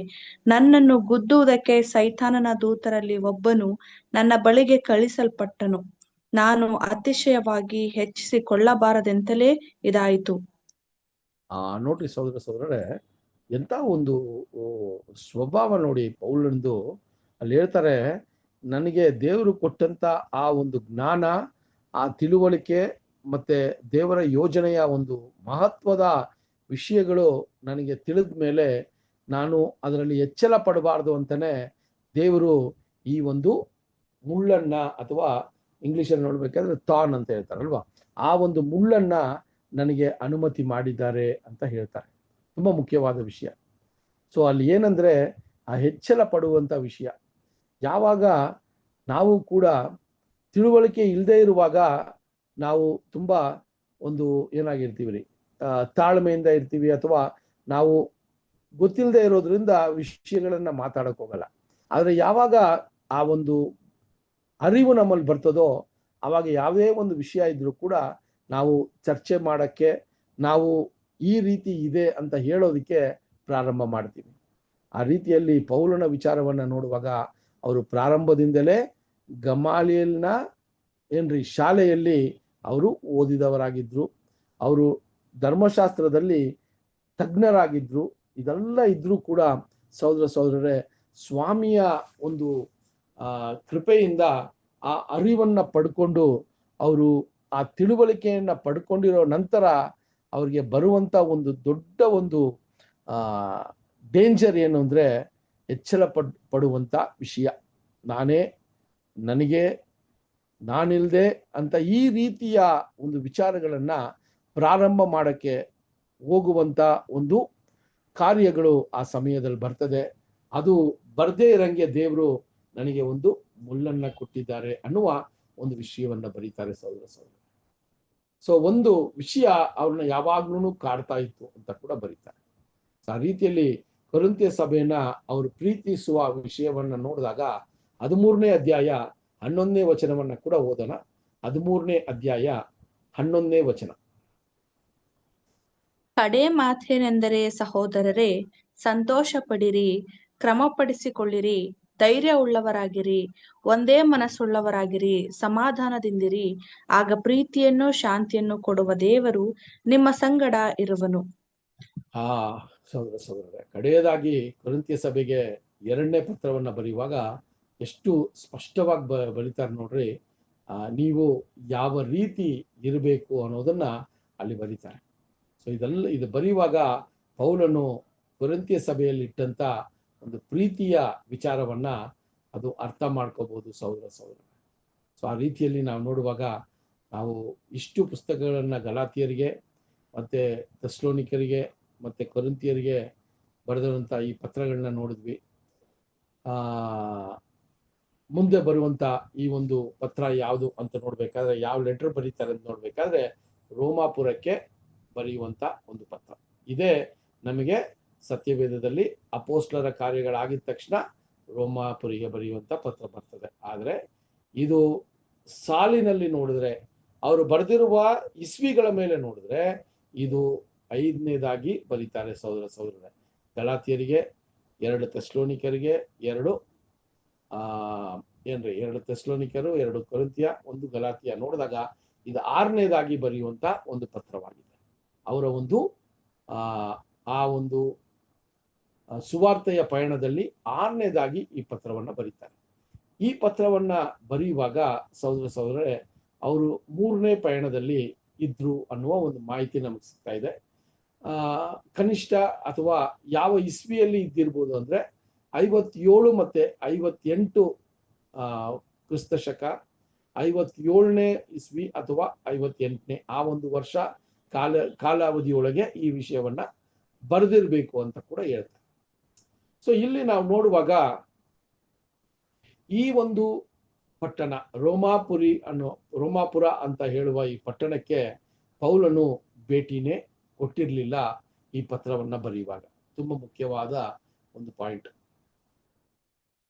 [SPEAKER 5] ನನ್ನನ್ನು ಗುದ್ದುವುದಕ್ಕೆ ಸೈತಾನನ ದೂತರಲ್ಲಿ ಒಬ್ಬನು ನನ್ನ ಬಳಿಗೆ ಕಳಿಸಲ್ಪಟ್ಟನು. ನಾನು ಅತಿಶಯವಾಗಿ ಹೆಚ್ಚಿಸಿಕೊಳ್ಳಬಾರದೆಂತಲೇ ಇದಾಯಿತು.
[SPEAKER 1] ನೋಡ್ರಿ ಸಹೋದರರೇ, ಎಂತ ಒಂದು ಸ್ವಭಾವ ನೋಡಿ ಪೌಲಂದು. ಅಲ್ಲಿ ಹೇಳ್ತಾರೆ, ನನಗೆ ದೇವರು ಕೊಟ್ಟಂತ ಆ ಒಂದು ಜ್ಞಾನ, ಆ ತಿಳುವಳಿಕೆ ಮತ್ತೆ ದೇವರ ಯೋಜನೆಯ ಒಂದು ಮಹತ್ವದ ವಿಷಯಗಳು ನನಗೆ ತಿಳಿದ ಮೇಲೆ ನಾನು ಅದರಲ್ಲಿ ಎಚ್ಚರ ಪಡಬಾರ್ದು ಅಂತಾನೆ ದೇವರು ಈ ಒಂದು ಮುಳ್ಳನ್ನ, ಅಥವಾ ಇಂಗ್ಲಿಷಲ್ಲಿ ನೋಡ್ಬೇಕಾದ್ರೆ ಥಾರ್ನ್ ಅಂತ ಹೇಳ್ತಾರಲ್ವಾ, ಆ ಒಂದು ಮುಳ್ಳನ್ನ ನನಗೆ ಅನುಮತಿ ಮಾಡಿದ್ದಾರೆ ಅಂತ ಹೇಳ್ತಾರೆ. ತುಂಬಾ ಮುಖ್ಯವಾದ ವಿಷಯ. ಸೊ ಅಲ್ಲಿ ಏನಂದ್ರೆ ಆ ಹೆಚ್ಚಳ ಪಡುವಂತ ವಿಷಯ. ಯಾವಾಗ ನಾವು ಕೂಡ ತಿಳುವಳಿಕೆ ಇಲ್ಲದೆ ಇರುವಾಗ ನಾವು ತುಂಬಾ ಒಂದು ಏನಾಗಿರ್ತೀವಿ ರೀ, ತಾಳ್ಮೆಯಿಂದ ಇರ್ತೀವಿ, ಅಥವಾ ನಾವು ಗೊತ್ತಿಲ್ಲದೆ ಇರೋದ್ರಿಂದ ವಿಷಯಗಳನ್ನ ಮಾತಾಡಕ್ ಹೋಗಲ್ಲ. ಆದ್ರೆ ಯಾವಾಗ ಆ ಒಂದು ಅರಿವು ನಮ್ಮಲ್ಲಿ ಬರ್ತದೋ ಆವಾಗ ಯಾವುದೇ ಒಂದು ವಿಷಯ ಇದ್ರೂ ಕೂಡ ನಾವು ಚರ್ಚೆ ಮಾಡಕ್ಕೆ, ನಾವು ಈ ರೀತಿ ಇದೆ ಅಂತ ಹೇಳೋದಕ್ಕೆ ಪ್ರಾರಂಭ ಮಾಡ್ತೀವಿ. ಆ ರೀತಿಯಲ್ಲಿ ಪೌಲನ ವಿಚಾರವನ್ನ ನೋಡುವಾಗ ಅವರು ಪ್ರಾರಂಭದಿಂದಲೇ ಗಮಾಲಿಯಲ್ನ ಶಾಲೆಯಲ್ಲಿ ಅವರು ಓದಿದವರಾಗಿದ್ರು, ಅವರು ಧರ್ಮಶಾಸ್ತ್ರದಲ್ಲಿ ತಜ್ಞರಾಗಿದ್ರು. ಇದೆಲ್ಲ ಇದ್ರೂ ಕೂಡ ಸಹೋದರರೇ, ಸ್ವಾಮಿಯ ಒಂದು ಕೃಪೆಯಿಂದ ಆ ಅರಿವನ್ನ ಪಡ್ಕೊಂಡು ಅವರು ಆ ತಿಳುವಳಿಕೆಯನ್ನ ಪಡ್ಕೊಂಡಿರೋ ನಂತರ ಅವ್ರಿಗೆ ಬರುವಂತ ಒಂದು ದೊಡ್ಡ ಒಂದು ಡೇಂಜರ್ ಏನು ಅಂದ್ರೆ ಹೆಚ್ಚಳ ಪಡುವಂತ ವಿಷಯ. ನನಗೆ ನಾನಿಲ್ದೆ ಅಂತ ಈ ರೀತಿಯ ಒಂದು ವಿಚಾರಗಳನ್ನ ಪ್ರಾರಂಭ ಮಾಡಕ್ಕೆ ಹೋಗುವಂತ ಒಂದು ಕಾರ್ಯಗಳು ಆ ಸಮಯದಲ್ಲಿ ಬರ್ತದೆ. ಅದು ಬರ್ದೇ ಇರಂಗೆ ದೇವರು ನನಗೆ ಒಂದು ಮುಳ್ಳನ್ನ ಕೊಟ್ಟಿದ್ದಾರೆ ಅನ್ನುವ ಒಂದು ವಿಷಯವನ್ನ ಬರೀತಾರೆ ಸಹೋದರ. ಸೊ ಒಂದು ವಿಷಯ ಅವ್ರನ್ನ ಯಾವಾಗ್ಲೂ ಕಾಡ್ತಾ ಇತ್ತು ಅಂತ ಕೂಡ ಬರೀತಾರೆ. ಆ ರೀತಿಯಲ್ಲಿ ಕೊರಿಂಥ್ಯ ಸಭೆಯನ್ನ ಅವರು ಪ್ರೀತಿಸುವ ವಿಷಯವನ್ನ ನೋಡಿದಾಗ 13ನೇ ಅಧ್ಯಾಯ 11ನೇ ವಚನವನ್ನ ಕೂಡ ಓದೋಣ. 13ನೇ ಅಧ್ಯಾಯ 11ನೇ ವಚನ.
[SPEAKER 5] ಕಡೆ ಮಾತೇನೆಂದರೆ ಸಹೋದರರೇ, ಸಂತೋಷ ಪಡಿರಿ, ಕ್ರಮಪಡಿಸಿಕೊಳ್ಳಿರಿ, ಧೈರ್ಯ ಉಳ್ಳವರಾಗಿರಿ, ಒಂದೇ ಮನಸ್ಸುಳ್ಳವರಾಗಿರಿ, ಸಮಾಧಾನದಿಂದಿರಿ. ಆಗ ಪ್ರೀತಿಯನ್ನು ಶಾಂತಿಯನ್ನು ಕೊಡುವ ದೇವರು ನಿಮ್ಮ ಸಂಗಡ ಇರುವನು.
[SPEAKER 1] ಸಹೋದರರೇ, ಕಡೆಯದಾಗಿ ಕೊರಿಂಥ್ಯ ಸಭೆಗೆ 2ನೇ ಪತ್ರವನ್ನ ಬರೆಯುವಾಗ ಎಷ್ಟು ಸ್ಪಷ್ಟವಾಗಿ ಬರೀತಾರೆ ನೋಡ್ರಿ. ನೀವು ಯಾವ ರೀತಿ ಇರಬೇಕು ಅನ್ನೋದನ್ನ ಅಲ್ಲಿ ಬರೀತಾರೆ. ಸೊ ಇದು ಬರೆಯುವಾಗ ಪೌಲನು ಕೊರಿಂಥ್ಯ ಸಭೆಯಲ್ಲಿ ಇಟ್ಟಂತ ಒಂದು ಪ್ರೀತಿಯ ವಿಚಾರವನ್ನ ಅದು ಅರ್ಥ ಮಾಡ್ಕೋಬಹುದು ಸಹೋದರ. ಸೊ ಆ ರೀತಿಯಲ್ಲಿ ನಾವು ನೋಡುವಾಗ ನಾವು ಇಷ್ಟು ಪುಸ್ತಕಗಳನ್ನ ಗಲಾತಿಯರಿಗೆ ಮತ್ತೆ ಥೆಸಲೋನಿಕರಿಗೆ ಮತ್ತೆ ಕೊರಿಂಥಿಯರಿಗೆ ಬರೆದಿರುವಂತ ಈ ಪತ್ರಗಳನ್ನ ನೋಡಿದ್ವಿ. ಮುಂದೆ ಬರುವಂತ ಈ ಒಂದು ಪತ್ರ ಯಾವುದು ಅಂತ ನೋಡ್ಬೇಕಾದ್ರೆ, ಯಾವ ಲೆಟರ್ ಬರೀತಾರೆ ಅಂತ ನೋಡ್ಬೇಕಾದ್ರೆ, ರೋಮಾಪುರಕ್ಕೆ ಬರೆಯುವಂತ ಒಂದು ಪತ್ರ. ಇದೇ ನಮಗೆ ಸತ್ಯವೇದದಲ್ಲಿ ಅಪೋಸ್ಲರ ಕಾರ್ಯಗಳಾಗಿದ ತಕ್ಷಣ ರೋಮಾಪುರಿಗೆ ಬರೆಯುವಂತ ಪತ್ರ ಬರ್ತದೆ. ಆದ್ರೆ ಇದು ಸಾಲಿನಲ್ಲಿ ನೋಡಿದ್ರೆ, ಅವರು ಬರೆದಿರುವ ಇಸ್ವಿಗಳ ಮೇಲೆ ನೋಡಿದ್ರೆ ಇದು 5ನೇದಾಗಿ ಬರೀತಾರೆ ಸಹೋದರರೇ. ಗಲಾತಿಯರಿಗೆ, 2 ಥೆಸಲೋನಿಕರಿಗೆ, 2 ಥೆಸಲೋನಿಕರು, 2 ಕೊರಿಂಥಿಯ, 1 ಗಲಾತಿಯ ನೋಡಿದಾಗ ಇದು 6ನೇದಾಗಿ ಬರೆಯುವಂತ ಒಂದು ಪತ್ರವಾಗಿದೆ. ಅವರ ಒಂದು ಆ ಒಂದು ಸುವಾರ್ತೆಯ ಪಯಣದಲ್ಲಿ 6ನೇದಾಗಿ ಈ ಪತ್ರವನ್ನ ಬರೀತಾರೆ. ಈ ಪತ್ರವನ್ನ ಬರೆಯುವಾಗ ಸಹೋದರರೇ, ಅವರು 3ನೇ ಪಯಣದಲ್ಲಿ ಇದ್ರು ಅನ್ನುವ ಒಂದು ಮಾಹಿತಿ ನಮಗೆ ಸಿಗ್ತಾ ಇದೆ. ಕನಿಷ್ಠ ಅಥವಾ ಯಾವ ಇಸ್ವಿಯಲ್ಲಿ ಇದ್ದಿರ್ಬೋದು ಅಂದ್ರೆ 57 ಮತ್ತೆ 58 ಕ್ರಿಸ್ತ ಶಕ, 57ನೇ ಇಸ್ವಿ ಅಥವಾ 58ನೇ ಆ ಒಂದು ವರ್ಷ ಕಾಲಾವಧಿಯೊಳಗೆ ಈ ವಿಷಯವನ್ನ ಬರೆದಿರ್ಬೇಕು ಅಂತ ಕೂಡ ಹೇಳ್ತಾರೆ. ಸೊ ಇಲ್ಲಿ ನಾವು ನೋಡುವಾಗ ಈ ಒಂದು ಪಟ್ಟಣ ರೋಮಾಪುರ ಅಂತ ಹೇಳುವ ಈ ಪಟ್ಟಣಕ್ಕೆ ಪೌಲನು ಭೇಟಿನೇ ಕೊಟ್ಟಿರ್ಲಿಲ್ಲ ಈ ಪತ್ರವನ್ನ ಬರೆಯುವಾಗ. ತುಂಬಾ ಮುಖ್ಯವಾದ ಒಂದು ಪಾಯಿಂಟ್.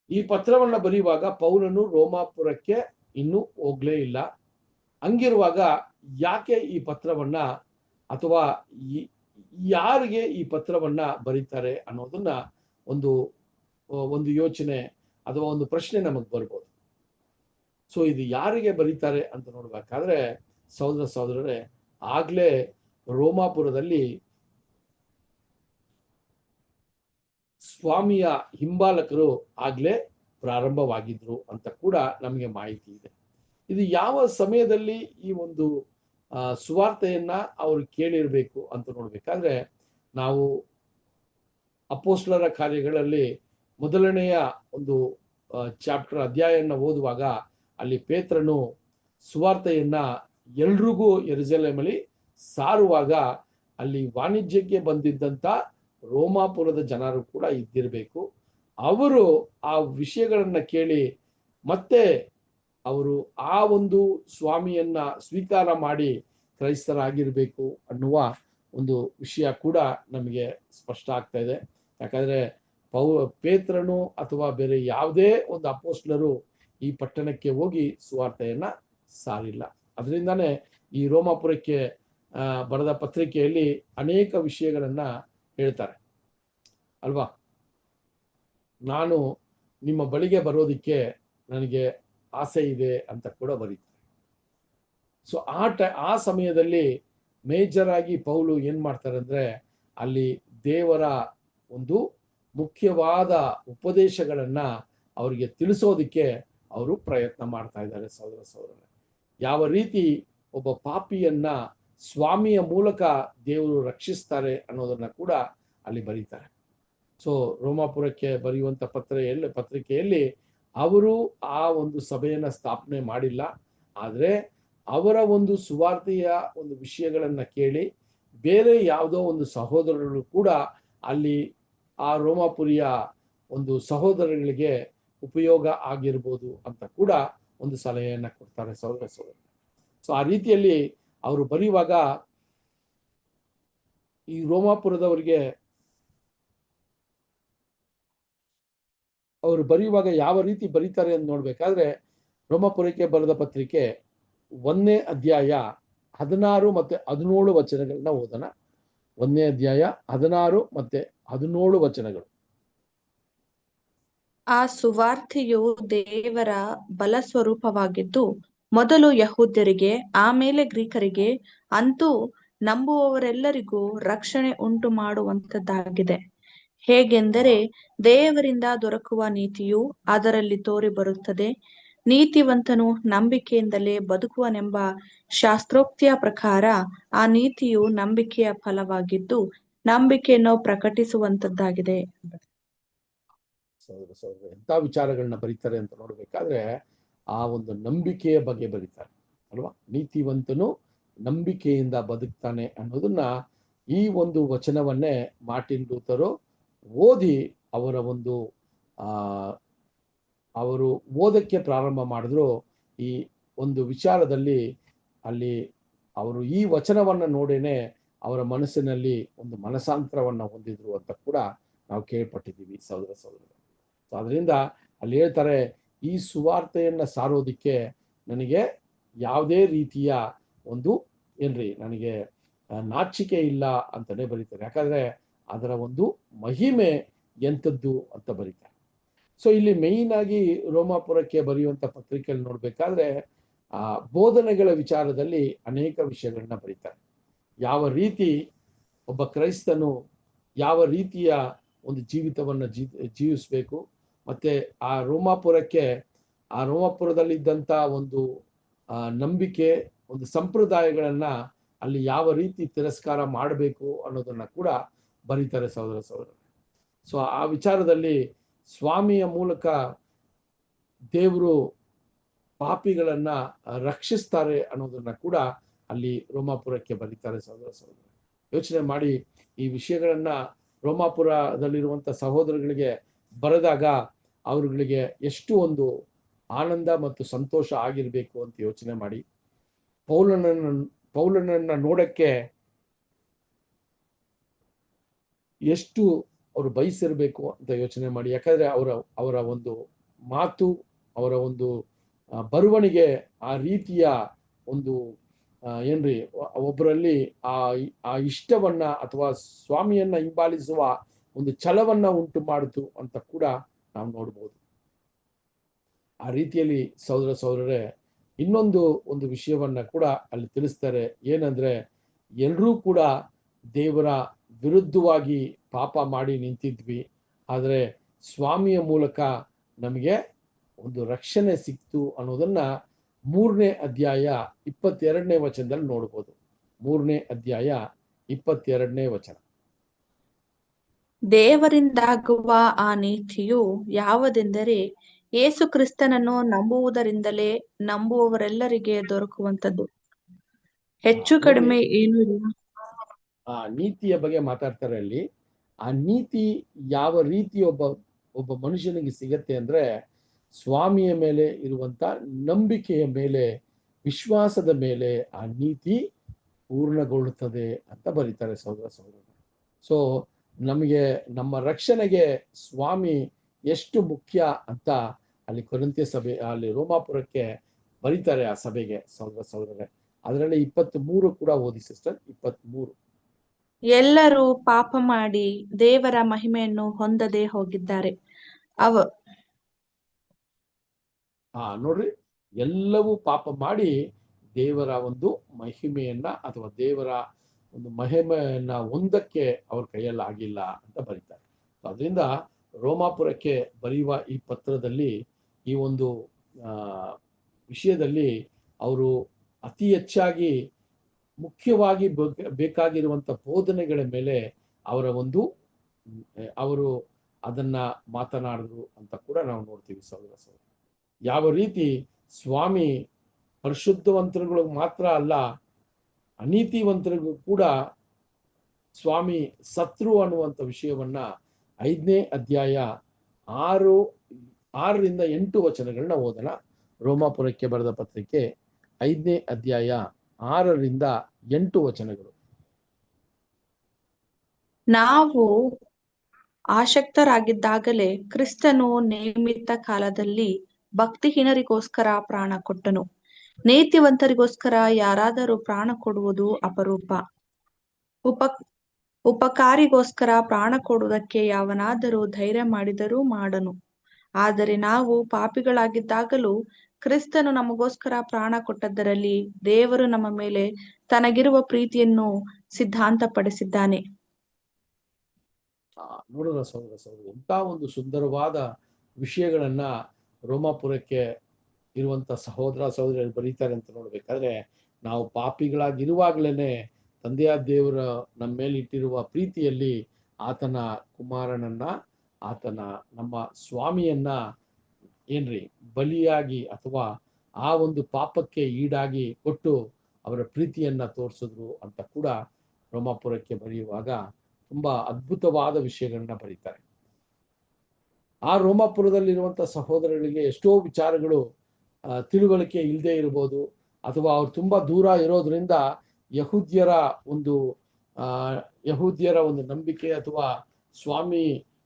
[SPEAKER 1] ಈ ಪತ್ರವನ್ನ ಬರೆಯುವಾಗ ಪೌಲನು ರೋಮಾಪುರಕ್ಕೆ ಇನ್ನೂ ಹೋಗ್ಲೇ ಇಲ್ಲ. ಹಂಗಿರುವಾಗ ಯಾಕೆ ಈ ಪತ್ರವನ್ನ, ಅಥವಾ ಯಾರಿಗೆ ಈ ಪತ್ರವನ್ನ ಬರೀತಾರೆ ಅನ್ನೋದನ್ನ ಒಂದು ಯೋಚನೆ ಅಥವಾ ಒಂದು ಪ್ರಶ್ನೆ ನಮಗ್ ಬರ್ಬೋದು. ಸೊ ಇದು ಯಾರಿಗೆ ಬರೀತಾರೆ ಅಂತ ನೋಡ್ಬೇಕಾದ್ರೆ ಸಹೋದರರೇ, ಆಗ್ಲೇ ರೋಮಾಪುರದಲ್ಲಿ ಸ್ವಾಮಿಯ ಹಿಂಬಾಲಕರು ಆಗ್ಲೇ ಪ್ರಾರಂಭವಾಗಿದ್ರು ಅಂತ ಕೂಡ ನಮಗೆ ಮಾಹಿತಿ ಇದೆ. ಇದು ಯಾವ ಸಮಯದಲ್ಲಿ ಈ ಒಂದು ಸುವಾರ್ತೆಯನ್ನ ಅವರು ಕೇಳಿರ್ಬೇಕು ಅಂತ ನೋಡ್ಬೇಕಾದ್ರೆ, ನಾವು ಅಪೋಸ್ಲರ ಕಾರ್ಯಗಳಲ್ಲಿ ಮೊದಲನೆಯ ಒಂದು ಅಧ್ಯಾಯನ ಓದುವಾಗ ಅಲ್ಲಿ ಪೇತ್ರನು ಸುವಾರ್ತೆಯನ್ನ ಎಲ್ರಿಗೂ ಯೆರೂಸಲೇಮಲ್ಲಿ ಸಾರುವಾಗ ಅಲ್ಲಿ ವಾಣಿಜ್ಯಕ್ಕೆ ಬಂದಿದ್ದಂತ ರೋಮಾಪುರದ ಜನರು ಕೂಡ ಇದ್ದಿರಬೇಕು. ಅವರು ಆ ವಿಷಯಗಳನ್ನ ಕೇಳಿ ಮತ್ತೆ ಅವರು ಆ ಒಂದು ಸ್ವಾಮಿಯನ್ನ ಸ್ವೀಕಾರ ಮಾಡಿ ಕ್ರೈಸ್ತರಾಗಿರ್ಬೇಕು ಅನ್ನುವ ಒಂದು ವಿಷಯ ಕೂಡ ನಮಗೆ ಸ್ಪಷ್ಟ ಆಗ್ತಾ ಇದೆ. ಯಾಕಂದ್ರೆ ಪೇತ್ರನು ಅಥವಾ ಬೇರೆ ಯಾವುದೇ ಒಂದು ಅಪೋಸ್ಟಲರು ಈ ಪಟ್ಟಣಕ್ಕೆ ಹೋಗಿ ಸುವಾರ್ತೆಯನ್ನ ಸಾರಿಲ್ಲ. ಅದರಿಂದಾನೇ ಈ ರೋಮಾಪುರಕ್ಕೆ ಬರೆದ ಪತ್ರಿಕೆಯಲ್ಲಿ ಅನೇಕ ವಿಷಯಗಳನ್ನ ಹೇಳ್ತಾರೆ ಅಲ್ವಾ. ನಾನು ನಿಮ್ಮ ಬಳಿಗೆ ಬರೋದಿಕ್ಕೆ ನನಗೆ ಆಸೆ ಇದೆ ಅಂತ ಕೂಡ ಬರೀತಾರೆ. ಸೊ ಆ ಸಮಯದಲ್ಲಿ ಮೇಜರ್ ಆಗಿ ಪೌಲು ಏನ್ ಮಾಡ್ತಾರೆ ಅಂದ್ರೆ ಅಲ್ಲಿ ದೇವರ ಒಂದು ಮುಖ್ಯವಾದ ಉಪದೇಶಗಳನ್ನ ಅವರಿಗೆ ತಿಳಿಸೋದಿಕ್ಕೆ ಅವರು ಪ್ರಯತ್ನ ಮಾಡ್ತಾ ಇದ್ದಾರೆ. ಸಹೋದರ ಯಾವ ರೀತಿ ಒಬ್ಬ ಪಾಪಿಯನ್ನ ಸ್ವಾಮಿಯ ಮೂಲಕ ದೇವರು ರಕ್ಷಿಸ್ತಾರೆ ಅನ್ನೋದನ್ನ ಕೂಡ ಅಲ್ಲಿ ಬರೀತಾರೆ. ಸೊ ರೋಮಾಪುರಕ್ಕೆ ಬರೆಯುವಂತ ಪತ್ರಿಕೆಯಲ್ಲಿ ಅವರು ಆ ಒಂದು ಸಭೆಯನ್ನ ಸ್ಥಾಪನೆ ಮಾಡಿಲ್ಲ. ಆದ್ರೆ ಅವರ ಒಂದು ಸುವಾರ್ತೆಯ ಒಂದು ವಿಷಯಗಳನ್ನ ಕೇಳಿ ಬೇರೆ ಯಾವುದೋ ಒಂದು ಸಹೋದರರು ಕೂಡ ಅಲ್ಲಿ ಆ ರೋಮಾಪುರಿಯ ಒಂದು ಸಹೋದರಗಳಿಗೆ ಉಪಯೋಗ ಆಗಿರ್ಬೋದು ಅಂತ ಕೂಡ ಒಂದು ಸಲಹೆಯನ್ನ ಕೊಡ್ತಾರೆ ಸಹೋದರ. ಸೊ ಆ ರೀತಿಯಲ್ಲಿ ಅವರು ಬರೆಯುವಾಗ ಈ ರೋಮಾಪುರದವರಿಗೆ ಅವರು ಬರೆಯುವಾಗ ಯಾವ ರೀತಿ ಬರೀತಾರೆ ಅಂತ ನೋಡ್ಬೇಕಾದ್ರೆ ರೋಮಾಪುರಕ್ಕೆ ಬರೆದ ಪತ್ರಿಕೆ 1ನೇ ಅಧ್ಯಾಯ 16 ಮತ್ತೆ 17 ವಚನಗಳನ್ನ ಓದೋಣ. 1ನೇ ಅಧ್ಯಾಯ 16 ಮತ್ತೆ 17 ವಚನಗಳು.
[SPEAKER 5] ಆ ಸುವಾರ್ತೆಯು ದೇವರ ಬಲ ಸ್ವರೂಪವಾಗಿದ್ದು ಮೊದಲು ಯಹೂದ್ಯರಿಗೆ ಆಮೇಲೆ ಗ್ರೀಕರಿಗೆ ಅಂತೂ ನಂಬುವವರೆಲ್ಲರಿಗೂ ರಕ್ಷಣೆ ಉಂಟು ಮಾಡುವಂತದ್ದಾಗಿದೆ. ಹೇಗೆಂದರೆ ದೇವರಿಂದ ದೊರಕುವ ನೀತಿಯು ಅದರಲ್ಲಿ ತೋರಿ ಬರುತ್ತದೆ. ನೀತಿವಂತನು ನಂಬಿಕೆಯಿಂದಲೇ ಬದುಕುವನೆಂಬ ಶಾಸ್ತ್ರೋಕ್ತಿಯ ಪ್ರಕಾರ ಆ ನೀತಿಯು ನಂಬಿಕೆಯ ಫಲವಾಗಿದ್ದು ನಂಬಿಕೆಯನ್ನು ಪ್ರಕಟಿಸುವಂತದ್ದಾಗಿದೆ.
[SPEAKER 1] ಎಂತ ವಿಚಾರಗಳನ್ನ ಬರೀತಾರೆ ಅಂತ ನೋಡ್ಬೇಕಾದ್ರೆ ಆ ಒಂದು ನಂಬಿಕೆಯ ಬಗ್ಗೆ ಬರೀತಾರೆ ಅಲ್ವಾ. ನೀತಿವಂತನು ನಂಬಿಕೆಯಿಂದ ಬದುಕ್ತಾನೆ ಅನ್ನೋದನ್ನ ಈ ಒಂದು ವಚನವನ್ನೇ ಮಾರ್ಟಿನ್ ಲೂಥರು ಓದಿ ಅವರ ಒಂದು ಅವರು ಓದಕ್ಕೆ ಪ್ರಾರಂಭ ಮಾಡಿದ್ರು. ಈ ಒಂದು ವಿಚಾರದಲ್ಲಿ ಅಲ್ಲಿ ಅವರು ಈ ವಚನವನ್ನ ನೋಡೇನೆ ಅವರ ಮನಸ್ಸಿನಲ್ಲಿ ಒಂದು ಮನಸಾಂತರವನ್ನ ಹೊಂದಿದ್ರು ಅಂತ ಕೂಡ ನಾವು ಕೇಳ್ಪಟ್ಟಿದ್ದೀವಿ ಸಹೋದರ. ಸೊ ಅದರಿಂದ ಅಲ್ಲಿ ಹೇಳ್ತಾರೆ ಈ ಸುವಾರ್ತೆಯನ್ನ ಸಾರೋದಿಕ್ಕೆ ನನಗೆ ಯಾವುದೇ ರೀತಿಯ ಒಂದು ನನಗೆ ನಾಚಿಕೆ ಇಲ್ಲ ಅಂತಾನೆ ಬರೀತಾರೆ. ಯಾಕಂದ್ರೆ ಅದರ ಒಂದು ಮಹಿಮೆ ಎಂಥದ್ದು ಅಂತ ಬರೀತಾರೆ. ಸೊ ಇಲ್ಲಿ ಮೇಯ್ನ್ ಆಗಿ ರೋಮಾಪುರಕ್ಕೆ ಬರೆಯುವಂತ ಪತ್ರಿಕೆಯಲ್ಲಿ ನೋಡ್ಬೇಕಾದ್ರೆ ಆ ಬೋಧನೆಗಳ ವಿಚಾರದಲ್ಲಿ ಅನೇಕ ವಿಷಯಗಳನ್ನ ಬರೀತಾರೆ. ಯಾವ ರೀತಿ ಒಬ್ಬ ಕ್ರೈಸ್ತನು ಯಾವ ರೀತಿಯ ಒಂದು ಜೀವಿತವನ್ನ ಜೀವಿಸ್ಬೇಕು, ಮತ್ತೆ ಆ ರೋಮಾಪುರದಲ್ಲಿದ್ದಂತ ಒಂದು ನಂಬಿಕೆ ಒಂದು ಸಂಪ್ರದಾಯಗಳನ್ನ ಅಲ್ಲಿ ಯಾವ ರೀತಿ ತಿರಸ್ಕಾರ ಮಾಡಬೇಕು ಅನ್ನೋದನ್ನ ಕೂಡ ಬರೀತಾರೆ ಸಹೋದರ. ಸೊ ಆ ವಿಚಾರದಲ್ಲಿ ಸ್ವಾಮಿಯ ಮೂಲಕ ದೇವರು ಪಾಪಿಗಳನ್ನ ರಕ್ಷಿಸ್ತಾರೆ ಅನ್ನೋದನ್ನ ಕೂಡ ಅಲ್ಲಿ ರೋಮಾಪುರಕ್ಕೆ ಬರೀತಾರೆ ಸಹೋದರ. ಯೋಚನೆ ಮಾಡಿ ಈ ವಿಷಯಗಳನ್ನ ರೋಮಾಪುರದಲ್ಲಿರುವಂತ ಸಹೋದರಗಳಿಗೆ ಬರೆದಾಗ ಅವರುಗಳಿಗೆ ಎಷ್ಟು ಒಂದು ಆನಂದ ಮತ್ತು ಸಂತೋಷ ಆಗಿರ್ಬೇಕು ಅಂತ ಯೋಚನೆ ಮಾಡಿ. ಪೌಲನನ್ನ ನೋಡಕ್ಕೆ ಎಷ್ಟು ಅವರು ಬಯಸಿರ್ಬೇಕು ಅಂತ ಯೋಚನೆ ಮಾಡಿ. ಯಾಕಂದ್ರೆ ಅವರ ಒಂದು ಮಾತು, ಅವರ ಒಂದು ಬರವಣಿಗೆ ಆ ರೀತಿಯ ಒಂದು ಒಬ್ಬರಲ್ಲಿ ಆ ಇಷ್ಟವನ್ನ ಅಥವಾ ಸ್ವಾಮಿಯನ್ನ ಹಿಂಬಾಲಿಸುವ ಒಂದು ಛಲವನ್ನ ಉಂಟು ಮಾಡಿತು ಅಂತ ಕೂಡ ನಾವು ನೋಡ್ಬೋದು. ಆ ರೀತಿಯಲ್ಲಿ ಸಹೋದರರೇ ಇನ್ನೊಂದು ಒಂದು ವಿಷಯವನ್ನ ಕೂಡ ಅಲ್ಲಿ ತಿಳಿಸ್ತಾರೆ. ಏನಂದ್ರೆ ಎಲ್ಲರೂ ಕೂಡ ದೇವರ ವಿರುದ್ಧವಾಗಿ ಪಾಪ ಮಾಡಿ ನಿಂತಿದ್ವಿ, ಆದರೆ ಸ್ವಾಮಿಯ ಮೂಲಕ ನಮಗೆ ಒಂದು ರಕ್ಷಣೆ ಸಿಕ್ತು ಅನ್ನೋದನ್ನ 3ನೇ ಅಧ್ಯಾಯ 22ನೇ ವಚನದಲ್ಲಿ ನೋಡ್ಬೋದು. 3ನೇ ಅಧ್ಯಾಯ 22ನೇ ವಚನ.
[SPEAKER 5] ದೇವರಿಂದಾಗುವ ಆ ನೀತಿಯು ಯಾವುದೆಂದರೆ ಯೇಸು ಕ್ರಿಸ್ತನನ್ನು ನಂಬುವುದರಿಂದಲೇ ನಂಬುವವರೆಲ್ಲರಿಗೆ ದೊರಕುವಂಥದ್ದು. ಹೆಚ್ಚು
[SPEAKER 1] ನೋಡಿ,
[SPEAKER 5] ಕಡಿಮೆ ಏನೂ ಇಲ್ಲ.
[SPEAKER 1] ಆ ನೀತಿಯ ಬಗ್ಗೆ ಮಾತಾಡ್ತಾರೆ ಅಲ್ಲಿ. ಆ ನೀತಿ ಯಾವ ರೀತಿ ಒಬ್ಬ ಮನುಷ್ಯನಿಗೆ ಸಿಗತ್ತೆ ಅಂದ್ರೆ, ಸ್ವಾಮಿಯ ಮೇಲೆ ಇರುವಂತ ನಂಬಿಕೆಯ ಮೇಲೆ, ವಿಶ್ವಾಸದ ಮೇಲೆ ಆ ನೀತಿ ಪೂರ್ಣಗೊಳ್ಳುತ್ತದೆ ಅಂತ ಬರೀತಾರೆ ಸಹೋದರ ಸಹೋದರ. ಸೊ ನಮಗೆ ನಮ್ಮ ರಕ್ಷಣೆಗೆ ಸ್ವಾಮಿ ಎಷ್ಟು ಮುಖ್ಯ ಅಂತ ಅಲ್ಲಿ ಕೊರಿಂಥ್ಯ ಸಭೆ, ಅಲ್ಲಿ ರೋಮಾಪುರಕ್ಕೆ ಬರೀತಾರೆ ಆ ಸಭೆಗೆ ಸಹೋದರ ಸಹೋದರರೇ. ಅದರಲ್ಲಿ 23 ಕೂಡ ಓದಿ ಸಿಸ್ಟರ್. 23.
[SPEAKER 5] ಎಲ್ಲರೂ ಪಾಪ ಮಾಡಿ ದೇವರ ಮಹಿಮೆಯನ್ನು ಹೊಂದದೆ ಹೋಗಿದ್ದಾರೆ.
[SPEAKER 1] ನೋಡ್ರಿ, ಎಲ್ಲವೂ ಪಾಪ ಮಾಡಿ ದೇವರ ಒಂದು ಮಹಿಮೆಯನ್ನ ಅಥವಾ ದೇವರ ಒಂದು ಮಹಿಮೆಯನ್ನ ಒಂದಕ್ಕೆ ಅವ್ರ ಕೈಯಲ್ಲಿ ಆಗಿಲ್ಲ ಅಂತ ಬರೀತಾರೆ. ಅದರಿಂದ ರೋಮಾಪುರಕ್ಕೆ ಬರೆಯುವ ಈ ಪತ್ರದಲ್ಲಿ ಈ ಒಂದು ವಿಷಯದಲ್ಲಿ ಅವರು ಅತಿ ಹೆಚ್ಚಾಗಿ ಮುಖ್ಯವಾಗಿ ಬೇಕಾಗಿರುವಂತ ಬೋಧನೆಗಳ ಮೇಲೆ ಅವರು ಅದನ್ನ ಮಾತನಾಡಿದ್ರು ಅಂತ ಕೂಡ ನಾವು ನೋಡ್ತೀವಿ ಸಹೋದರ ಸಹೋದರ. ಯಾವ ರೀತಿ ಸ್ವಾಮಿ ಪರಿಶುದ್ಧವಂತರುಗಳು ಮಾತ್ರ ಅಲ್ಲ, ಅನೀತಿವಂತರಿಗೂ ಕೂಡ ಸ್ವಾಮಿ ಸತ್ರು ಅನ್ನುವಂಥ ವಿಷಯವನ್ನ 5ನೇ ಅಧ್ಯಾಯ 6ರಿಂದ 8 ವಚನಗಳನ್ನ ಓದೋಣ. ರೋಮಾಪುರಕ್ಕೆ ಬರೆದ ಪತ್ರಿಕೆ 5ನೇ ಅಧ್ಯಾಯ 6ರಿಂದ 8 ವಚನಗಳು.
[SPEAKER 5] ನಾವು ಆಸಕ್ತರಾಗಿದ್ದಾಗಲೇ ಕ್ರಿಸ್ತನು ನೇಮಿತ ಕಾಲದಲ್ಲಿ ಭಕ್ತಿಹೀನರಿಗೋಸ್ಕರ ಪ್ರಾಣ ಕೊಟ್ಟನು. ನೀತಿವಂತರಿಗೋಸ್ಕರ ಯಾರಾದರೂ ಪ್ರಾಣ ಕೊಡುವುದು ಅಪರೂಪ. ಉಪಕಾರಿಗೋಸ್ಕರ ಪ್ರಾಣ ಕೊಡುವುದಕ್ಕೆ ಯಾವನಾದರೂ ಧೈರ್ಯ ಮಾಡಿದರೂ ಮಾಡನು. ಆದರೆ ನಾವು ಪಾಪಿಗಳಾಗಿದ್ದಾಗಲೂ ಕ್ರಿಸ್ತನು ನಮಗೋಸ್ಕರ ಪ್ರಾಣ ಕೊಟ್ಟದ್ದರಲ್ಲಿ ದೇವರು ನಮ್ಮ ಮೇಲೆ ತನಗಿರುವ ಪ್ರೀತಿಯನ್ನು ಸಿದ್ಧಾಂತಪಡಿಸಿದ್ದಾನೆ.
[SPEAKER 1] ನೋಡೋಣ ಸಹೋದರ ಸಹೋದರಿ, ಎಂತ ಒಂದು ಸುಂದರವಾದ ವಿಷಯಗಳನ್ನ ರೋಮಾಪುರಕ್ಕೆ ಇರುವಂತ ಸಹೋದರ ಸಹೋದರಿಯರು ಬರೀತಾರೆ ಅಂತ ನೋಡ್ಬೇಕಾದ್ರೆ, ನಾವು ಪಾಪಿಗಳಾಗಿರುವಾಗಲೇನೆ ತಂದೆಯಾದ ದೇವರ ನಮ್ಮ ಮೇಲೆ ಇಟ್ಟಿರುವ ಪ್ರೀತಿಯಲ್ಲಿ ಆತನ ಕುಮಾರನನ್ನ, ನಮ್ಮ ಸ್ವಾಮಿಯನ್ನ ಬಲಿಯಾಗಿ ಅಥವಾ ಆ ಒಂದು ಪಾಪಕ್ಕೆ ಈಡಾಗಿ ಕೊಟ್ಟು ಅವರ ಪ್ರೀತಿಯನ್ನ ತೋರಿಸಿದ್ರು ಅಂತ ಕೂಡ ರೋಮಾಪುರಕ್ಕೆ ಬರೆಯುವಾಗ ತುಂಬಾ ಅದ್ಭುತವಾದ ವಿಷಯಗಳನ್ನ ಬರೀತಾರೆ. ಆ ರೋಮಾಪುರದಲ್ಲಿರುವಂತ ಸಹೋದರರಿಗೆ ಎಷ್ಟೋ ವಿಚಾರಗಳು ತಿಳುವಳಿಕೆ ಇಲ್ಲದೆ ಇರ್ಬೋದು, ಅಥವಾ ಅವ್ರು ತುಂಬಾ ದೂರ ಇರೋದ್ರಿಂದ ಯಹೂದ್ಯರ ಒಂದು ನಂಬಿಕೆ ಅಥವಾ ಸ್ವಾಮಿ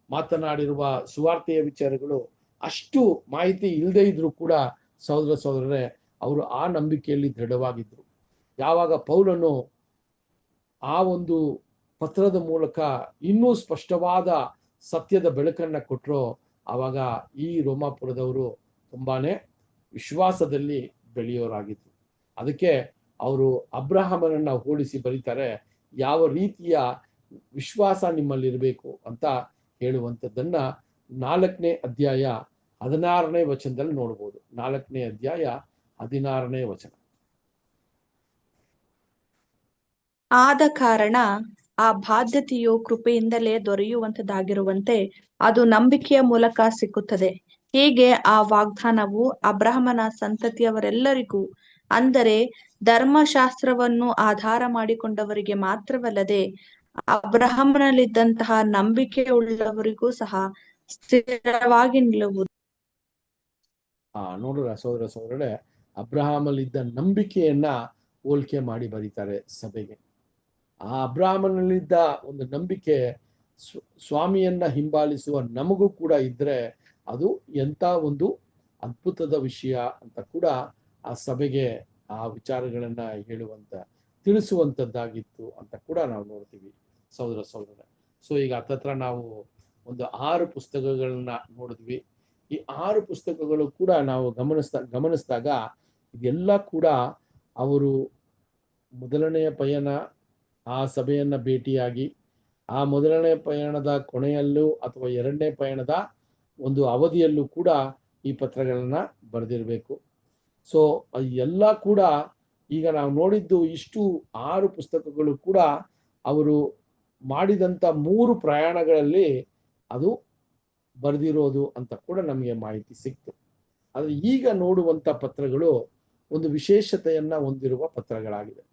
[SPEAKER 1] ಮಾತನಾಡಿರುವ ಸುವಾರ್ತೆಯ ವಿಚಾರಗಳು ಅಷ್ಟು ಮಾಹಿತಿ ಇಲ್ಲದೆ ಇದ್ರು ಕೂಡ ಸಹೋದರ ಸಹೋದರರೇ, ಅವರು ಆ ನಂಬಿಕೆಯಲ್ಲಿ ದೃಢವಾಗಿದ್ರು. ಯಾವಾಗ ಪೌಲನು ಆ ಒಂದು ಪತ್ರದ ಮೂಲಕ ಇನ್ನೂ ಸ್ಪಷ್ಟವಾದ ಸತ್ಯದ ಬೆಳಕನ್ನ ಕೊಟ್ಟರೋ, ಆವಾಗ ಈ ರೋಮಾಪುರದವರು ತುಂಬಾನೇ ವಿಶ್ವಾಸದಲ್ಲಿ ಬೆಳೆಯೋರಾಗಿದ್ರು. ಅದಕ್ಕೆ ಅವರು ಅಬ್ರಹಾಮನನ್ನ ಹೋಲಿಸಿ ಬರೀತಾರೆ, ಯಾವ ರೀತಿಯ ವಿಶ್ವಾಸ ನಿಮ್ಮಲ್ಲಿರಬೇಕು ಅಂತ ಹೇಳುವಂಥದ್ದನ್ನ 4ನೇ ಅಧ್ಯಾಯ 16ನೇ ವಚನದಲ್ಲಿ ನೋಡ್ಬೋದು. 4ನೇ ಅಧ್ಯಾಯ 16ನೇ ವಚನ.
[SPEAKER 5] ಆದ ಕಾರಣ ಆ ಬಾಧ್ಯತೆಯು ಕೃಪೆಯಿಂದಲೇ ದೊರೆಯುವಂತದ್ದಾಗಿರುವಂತೆ ಅದು ನಂಬಿಕೆಯ ಮೂಲಕ ಸಿಕ್ಕುತ್ತದೆ. ಹೀಗೆ ಆ ವಾಗ್ದಾನವು ಅಬ್ರಹಾಮನ ಸಂತತಿಯವರೆಲ್ಲರಿಗೂ, ಅಂದರೆ ಧರ್ಮಶಾಸ್ತ್ರವನ್ನು ಆಧಾರ ಮಾಡಿಕೊಂಡವರಿಗೆ ಮಾತ್ರವಲ್ಲದೆ ಅಬ್ರಹಾಮನಲ್ಲಿದ್ದಂತಹ ನಂಬಿಕೆಯುಳ್ಳವರಿಗೂ ಸಹ ಸ್ಥಿರವಾಗಿ ನಿಲ್ಲುವುದು.
[SPEAKER 1] ನೋಡ್ರ ಸಹೋದರ ಸಹೋದರರೇ, ಅಬ್ರಹಾಮಲ್ಲಿದ್ದ ನಂಬಿಕೆಯನ್ನ ಹೋಲಿಕೆ ಮಾಡಿ ಬರೀತಾರೆ ಸಭೆಗೆ. ಆ ಅಬ್ರಹಾಮನಲ್ಲಿದ್ದ ಒಂದು ನಂಬಿಕೆ ಸ್ವಾಮಿಯನ್ನ ಹಿಂಬಾಲಿಸುವ ನಮಗೂ ಕೂಡ ಇದ್ರೆ ಅದು ಎಂತ ಒಂದು ಅದ್ಭುತದ ವಿಷಯ ಅಂತ ಕೂಡ ಆ ಸಭೆಗೆ ಆ ವಿಚಾರಗಳನ್ನ ತಿಳಿಸುವಂತದ್ದಾಗಿತ್ತು ಅಂತ ಕೂಡ ನಾವು ನೋಡ್ತೀವಿ ಸಹೋದರ ಸಹೋದರ. ಸೊ ಈಗ ಹತ್ತತ್ರ ನಾವು ಒಂದು 6 ಪುಸ್ತಕಗಳನ್ನ ನೋಡಿದ್ವಿ. ಈ 6 ಪುಸ್ತಕಗಳು ಕೂಡ ನಾವು ಗಮನಿಸಿದಾಗ ಇದೆಲ್ಲ ಕೂಡ ಅವರು ಮೊದಲನೆಯ ಪಯಣ, ಆ ಸಭೆಯನ್ನ ಭೇಟಿಯಾಗಿ ಆ ಮೊದಲನೇ ಪಯಣದ ಕೊನೆಯಲ್ಲೂ ಅಥವಾ 2ನೇ ಪಯಣದ ಒಂದು ಅವಧಿಯಲ್ಲೂ ಕೂಡ ಈ ಪತ್ರಗಳನ್ನ ಬರೆದಿರಬೇಕು. ಸೊ ಎಲ್ಲ ಕೂಡ ಈಗ ನಾವು ನೋಡಿದ್ದು ಇಷ್ಟು 6 ಪುಸ್ತಕಗಳು ಕೂಡ ಅವರು ಮಾಡಿದಂತ 3 ಪ್ರಯಾಣಗಳಲ್ಲಿ ಅದು ಬರೆದಿರೋದು ಅಂತ ಕೂಡ ನಮಗೆ ಮಾಹಿತಿ ಸಿಕ್ತು. ಆದರೆ ಈಗ ನೋಡುವಂಥ ಪತ್ರಗಳು ಒಂದು ವಿಶೇಷತೆಯನ್ನ ಹೊಂದಿರುವ ಪತ್ರಗಳಾಗಿದೆ.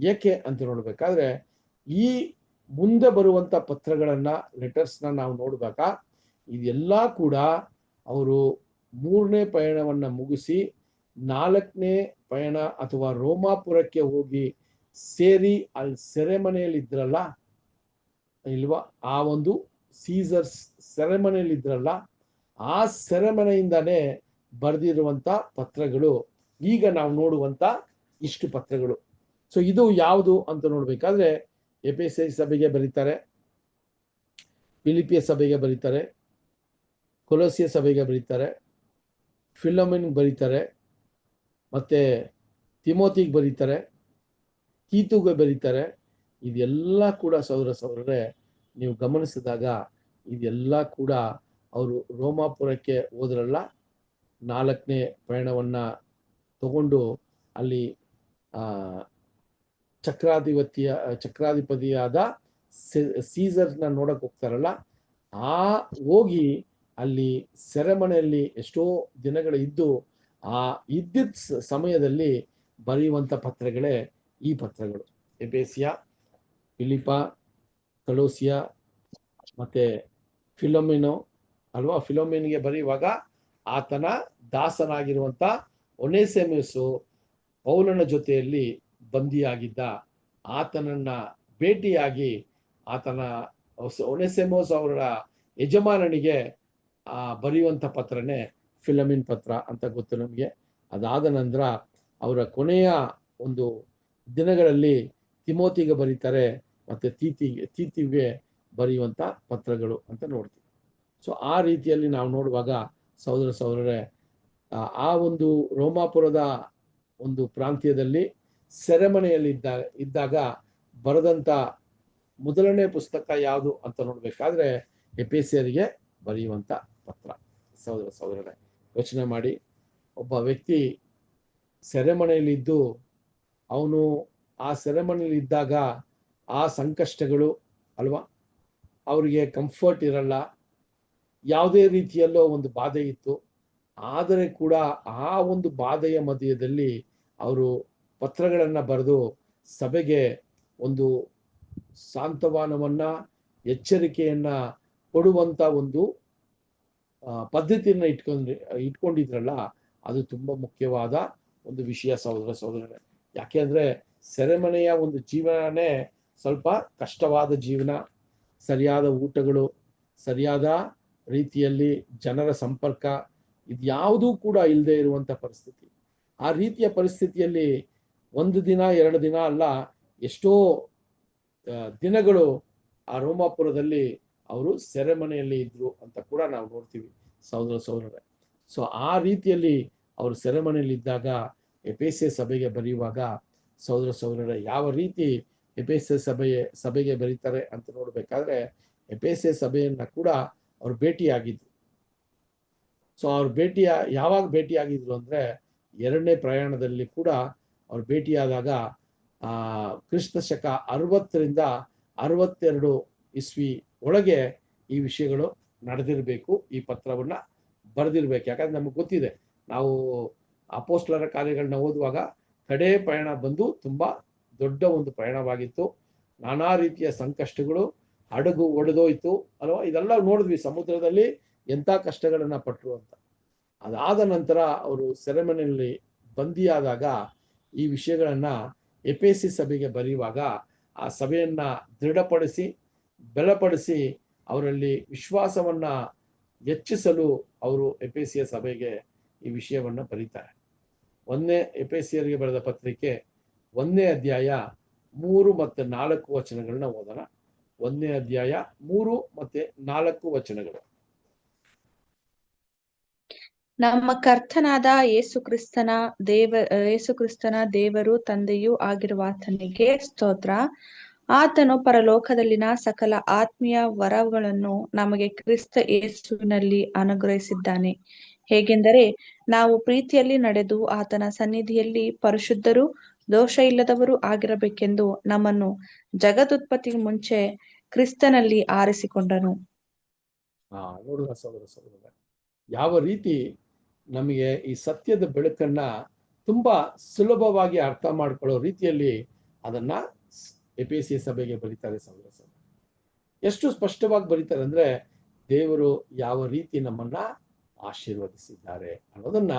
[SPEAKER 1] ಏಕೆ ಅಂತ ನೋಡ್ಬೇಕಾದ್ರೆ ಈ ಮುಂದೆ ಬರುವಂಥ ಪತ್ರಗಳನ್ನ ಲೆಟರ್ಸ್ನ ನಾವು ನೋಡುವಾಗ ಇದೆಲ್ಲ ಕೂಡ ಅವರು 3ನೇ ಪಯಣವನ್ನ ಮುಗಿಸಿ 4ನೇ ಪಯಣ ಅಥವಾ ರೋಮಾಪುರಕ್ಕೆ ಹೋಗಿ ಸೇರಿ ಅಲ್ಲಿ ಸೆರೆಮನೆಯಲ್ಲಿ ಇದ್ರಲ್ಲ ಇಲ್ವಾ, ಆ ಒಂದು ಸೀಸರ್ಸ್ ಸೆರೆಮನೆಯಲ್ಲಿ ಇದ್ರಲ್ಲ, ಆ ಸೆರೆಮನೆಯಿಂದಾನೇ ಬರೆದಿರುವಂತ ಪತ್ರಗಳು ಈಗ ನಾವು ನೋಡುವಂತ ಇಷ್ಟು ಪತ್ರಗಳು. ಸೊ ಇದು ಯಾವುದು ಅಂತ ನೋಡ್ಬೇಕಾದ್ರೆ ಎಫೆಸೈ ಸಭೆಗೆ ಬರೀತಾರೆ, ಫಿಲಿಪಿಯ ಸಭೆಗೆ ಬರೀತಾರೆ, ಕೊಲೋಸಿಯ ಸಭೆಗೆ ಬರೀತಾರೆ, ಫಿಲೋಮೆನ್ ಬರೀತಾರೆ, ಮತ್ತೆ ತಿಮೋತಿಗೆ ಬರೀತಾರೆ, ತೀತುಗೆ ಬರೀತಾರೆ. ಇದೆಲ್ಲ ಕೂಡ ಸಹೋದರರೇ ನೀವು ಗಮನಿಸಿದಾಗ ಇದೆಲ್ಲ ಕೂಡ ಅವರು ರೋಮಾಪುರಕ್ಕೆ ಹೋದ್ರಲ್ಲ, 4ನೇ ಪಯಣವನ್ನ ತಗೊಂಡು ಅಲ್ಲಿ ಚಕ್ರಾಧಿಪತಿಯಾದ ಸೀಸರ್ನ ನೋಡಕ್ ಹೋಗ್ತಾರಲ್ಲ, ಆ ಹೋಗಿ ಅಲ್ಲಿ ಸೆರೆಮನೆಯಲ್ಲಿ ಎಷ್ಟೋ ದಿನಗಳು ಇದ್ದು ಆ ಇದ್ದಿದ್ದ ಸಮಯದಲ್ಲಿ ಬರೆಯುವಂಥ ಪತ್ರಗಳೇ ಈ ಪತ್ರಗಳು. ಎಫೆಸಿಯ, ಫಿಲಿಪ, ಕೊಲೋಸಿಯ ಮತ್ತೆ ಫಿಲೋಮೆನೋ ಅಲ್ವಾ. ಫಿಲೋಮೆನ್ಗೆ ಬರೆಯುವಾಗ ಆತನ ದಾಸನಾಗಿರುವಂತ ಒನೇಸಿಮೋಸು ಪೌಲನ ಜೊತೆಯಲ್ಲಿ ಬಂದಿಯಾಗಿದ್ದ, ಆತನನ್ನ ಭೇಟಿಯಾಗಿ ಆತನ ಒನೇಸಿಮೋಸ್ ಅವರ ಯಜಮಾನನಿಗೆ ಬರೆಯುವಂಥ ಪತ್ರನೇ ಫಿಲಮಿನ್ ಪತ್ರ ಅಂತ ಗೊತ್ತು ನಮಗೆ. ಅದಾದ ನಂತರ ಅವರ ಕೊನೆಯ ಒಂದು ದಿನಗಳಲ್ಲಿ ತಿಮೋತಿಗೆ ಬರೀತಾರೆ, ಮತ್ತೆ ತೀತಿಗೆ ಬರೆಯುವಂಥ ಪತ್ರಗಳು ಅಂತ ನೋಡ್ತೀವಿ. ಸೊ ಆ ರೀತಿಯಲ್ಲಿ ನಾವು ನೋಡುವಾಗ ಸಹೋದರರೇ ಆ ಒಂದು ರೋಮಾಪುರದ ಒಂದು ಪ್ರಾಂತ್ಯದಲ್ಲಿ ಸೆರೆಮನೆಯಲ್ಲಿ ಇದ್ದಾಗ ಬರೆದಂಥ ಮೊದಲನೇ ಪುಸ್ತಕ ಯಾವುದು ಅಂತ ನೋಡ್ಬೇಕಾದ್ರೆ ಎಫೆಸಿಯರಿಗೆ ಬರೆಯುವಂಥ ಪತ್ರ. ಸಹೋದರರೇ ಯೋಚನೆ ಮಾಡಿ, ಒಬ್ಬ ವ್ಯಕ್ತಿ ಸೆರೆಮನೆಯಲ್ಲಿದ್ದು ಅವನು ಆ ಸೆರೆಮನೆಯಲ್ಲಿ ಇದ್ದಾಗ ಆ ಸಂಕಷ್ಟಗಳು ಅಲ್ವಾ, ಅವರಿಗೆ ಕಂಫರ್ಟ್ ಇರಲ್ಲ, ಯಾವುದೇ ರೀತಿಯಲ್ಲೋ ಒಂದು ಬಾಧೆ ಇತ್ತು. ಆದರೆ ಕೂಡ ಆ ಒಂದು ಬಾಧೆಯ ಮಧ್ಯದಲ್ಲಿ ಅವರು ಪತ್ರಗಳನ್ನು ಬರೆದು ಸಭೆಗೆ ಒಂದು ಸಾಂತ್ವನವನ್ನ ಎಚ್ಚರಿಕೆಯನ್ನ ಕೊಡುವಂತ ಒಂದು ಪದ್ಧತಿಯನ್ನ ಇಟ್ಕೊಂಡಿದ್ರಲ್ಲ, ಅದು ತುಂಬಾ ಮುಖ್ಯವಾದ ಒಂದು ವಿಷಯ ಸಹೋದರರೇ. ಯಾಕೆಂದ್ರೆ ಸೆರೆಮನೆಯ ಒಂದು ಜೀವನನೇ ಸ್ವಲ್ಪ ಕಷ್ಟವಾದ ಜೀವನ, ಸರಿಯಾದ ಊಟಗಳು, ಸರಿಯಾದ ರೀತಿಯಲ್ಲಿ ಜನರ ಸಂಪರ್ಕ, ಇದ್ಯಾವುದೂ ಕೂಡ ಇಲ್ಲದೆ ಇರುವಂತ ಪರಿಸ್ಥಿತಿ. ಆ ರೀತಿಯ ಪರಿಸ್ಥಿತಿಯಲ್ಲಿ 1 ದಿನ 2 ದಿನ ಅಲ್ಲ, ಎಷ್ಟೋ ದಿನಗಳು ಆ ರೋಮಾಪುರದಲ್ಲಿ ಅವರು ಸೆರೆಮನೆಯಲ್ಲಿ ಇದ್ರು ಅಂತ ಕೂಡ ನಾವು ನೋಡ್ತೀವಿ ಸಹೋದರರೇ. ಸೊ ಆ ರೀತಿಯಲ್ಲಿ ಅವರು ಸೆರೆಮನೆಯಲ್ಲಿ ಇದ್ದಾಗ ಎಫೆಸೆ ಸಭೆಗೆ ಬರೆಯುವಾಗ ಸಹೋದರರೇ ಯಾವ ರೀತಿ ಎಫೆಸೆ ಸಭೆಗೆ ಬರೀತಾರೆ ಅಂತ ನೋಡ್ಬೇಕಾದ್ರೆ ಎಫೆಸೆ ಸಭೆಯನ್ನ ಕೂಡ ಅವ್ರು ಭೇಟಿಯಾಗಿದ್ರು. ಸೊ ಅವ್ರು ಯಾವಾಗ ಭೇಟಿಯಾಗಿದ್ರು ಅಂದ್ರೆ 2ನೇ ಪ್ರಯಾಣದಲ್ಲಿ ಕೂಡ ಅವ್ರು ಭೇಟಿಯಾದಾಗ ಕ್ರಿಸ್ತ ಶಕ 60ರಿಂದ 62 ಇಸ್ವಿ ಒಳಗೆ ಈ ವಿಷಯಗಳು ನಡೆದಿರಬೇಕು, ಈ ಪತ್ರವನ್ನ ಬರೆದಿರ್ಬೇಕು. ಯಾಕಂದ್ರೆ ನಮಗೆ ಗೊತ್ತಿದೆ, ನಾವು ಅಪೊಸ್ತಲರ ಕಾರ್ಯಗಳನ್ನ ಓದುವಾಗ ಕಡೆ ಪಯಣ ಬಂದು ತುಂಬಾ ದೊಡ್ಡ ಒಂದು ಪ್ರಯಾಣವಾಗಿತ್ತು. ನಾನಾ ರೀತಿಯ ಸಂಕಷ್ಟಗಳು, ಹಡಗು ಒಡೆದೋಯ್ತು ಅಲ್ವಾ, ಇದೆಲ್ಲ ನೋಡಿದ್ವಿ, ಸಮುದ್ರದಲ್ಲಿ ಎಂಥ ಕಷ್ಟಗಳನ್ನ ಪಟ್ರು ಅಂತ. ಅದಾದ ನಂತರ ಅವರು ಸೆರೆಮನೆಯಲ್ಲಿ ಬಂದಿಯಾದಾಗ ಈ ವಿಷಯಗಳನ್ನ ಎಫೆಸಿ ಸಭೆಗೆ ಬರೆಯುವಾಗ ಆ ಸಭೆಯನ್ನ ದೃಢಪಡಿಸಿ ಬಲಪಡಿಸಿ ಅವರಲ್ಲಿ ವಿಶ್ವಾಸವನ್ನ ಹೆಚ್ಚಿಸಲು ಅವರು ಎಫೆಸಿಯ ಸಭೆಗೆ ಈ ವಿಷಯವನ್ನ ಬರೀತಾರೆ. 1ನೇ ಎಫೆಸಿಯರಿಗೆ ಬರೆದ ಪತ್ರಿಕೆ 1ನೇ ಅಧ್ಯಾಯ 3 ಮತ್ತು 4 ವಚನಗಳನ್ನ ಓದೋಣ. 1ನೇ ಅಧ್ಯಾಯ 3 ಮತ್ತು 4 ವಚನಗಳು.
[SPEAKER 5] ನಮ್ಮ ಕರ್ತನಾದ ಯೇಸು ಕ್ರಿಸ್ತನ ದೇವರು ತಂದೆಯೂ ಆಗಿರುವ ಆತನಿಗೆ ಸ್ತೋತ್ರ. ಆತನು ಪರಲೋಕದಲ್ಲಿನ ಸಕಲ ಆತ್ಮೀಯ ವರಗಳನ್ನು ನಮಗೆ ಕ್ರಿಸ್ತ ಯೇಸುವಿನಲ್ಲಿ ಅನುಗ್ರಹಿಸಿದ್ದಾನೆ. ಹೇಗೆಂದರೆ ನಾವು ಪ್ರೀತಿಯಲ್ಲಿ ನಡೆದು ಆತನ ಸನ್ನಿಧಿಯಲ್ಲಿ ಪರಿಶುದ್ಧರು ದೋಷ ಇಲ್ಲದವರು ಆಗಿರಬೇಕೆಂದು ನಮ್ಮನ್ನು ಜಗದುತ್ಪತ್ತಿಗೆ ಮುಂಚೆ ಕ್ರಿಸ್ತನಲ್ಲಿ ಆರಿಸಿಕೊಂಡನು.
[SPEAKER 1] ನೋಡುವ ಸಹೋದರ ಯಾವ ರೀತಿ ನಮಗೆ ಈ ಸತ್ಯದ ಬೆಳಕನ್ನ ತುಂಬಾ ಸುಲಭವಾಗಿ ಅರ್ಥ ಮಾಡ್ಕೊಳ್ಳೋ ರೀತಿಯಲ್ಲಿ ಅದನ್ನ ಎಫೆಸ ಸಭೆಗೆ ಬರೀತಾರೆ ಸಹೋದರ ಸಹೋದರಿ. ಎಷ್ಟು ಸ್ಪಷ್ಟವಾಗಿ ಬರೀತಾರೆ ಅಂದ್ರೆ ದೇವರು ಯಾವ ರೀತಿ ನಮ್ಮನ್ನ ಆಶೀರ್ವದಿಸಿದ್ದಾರೆ ಅನ್ನೋದನ್ನ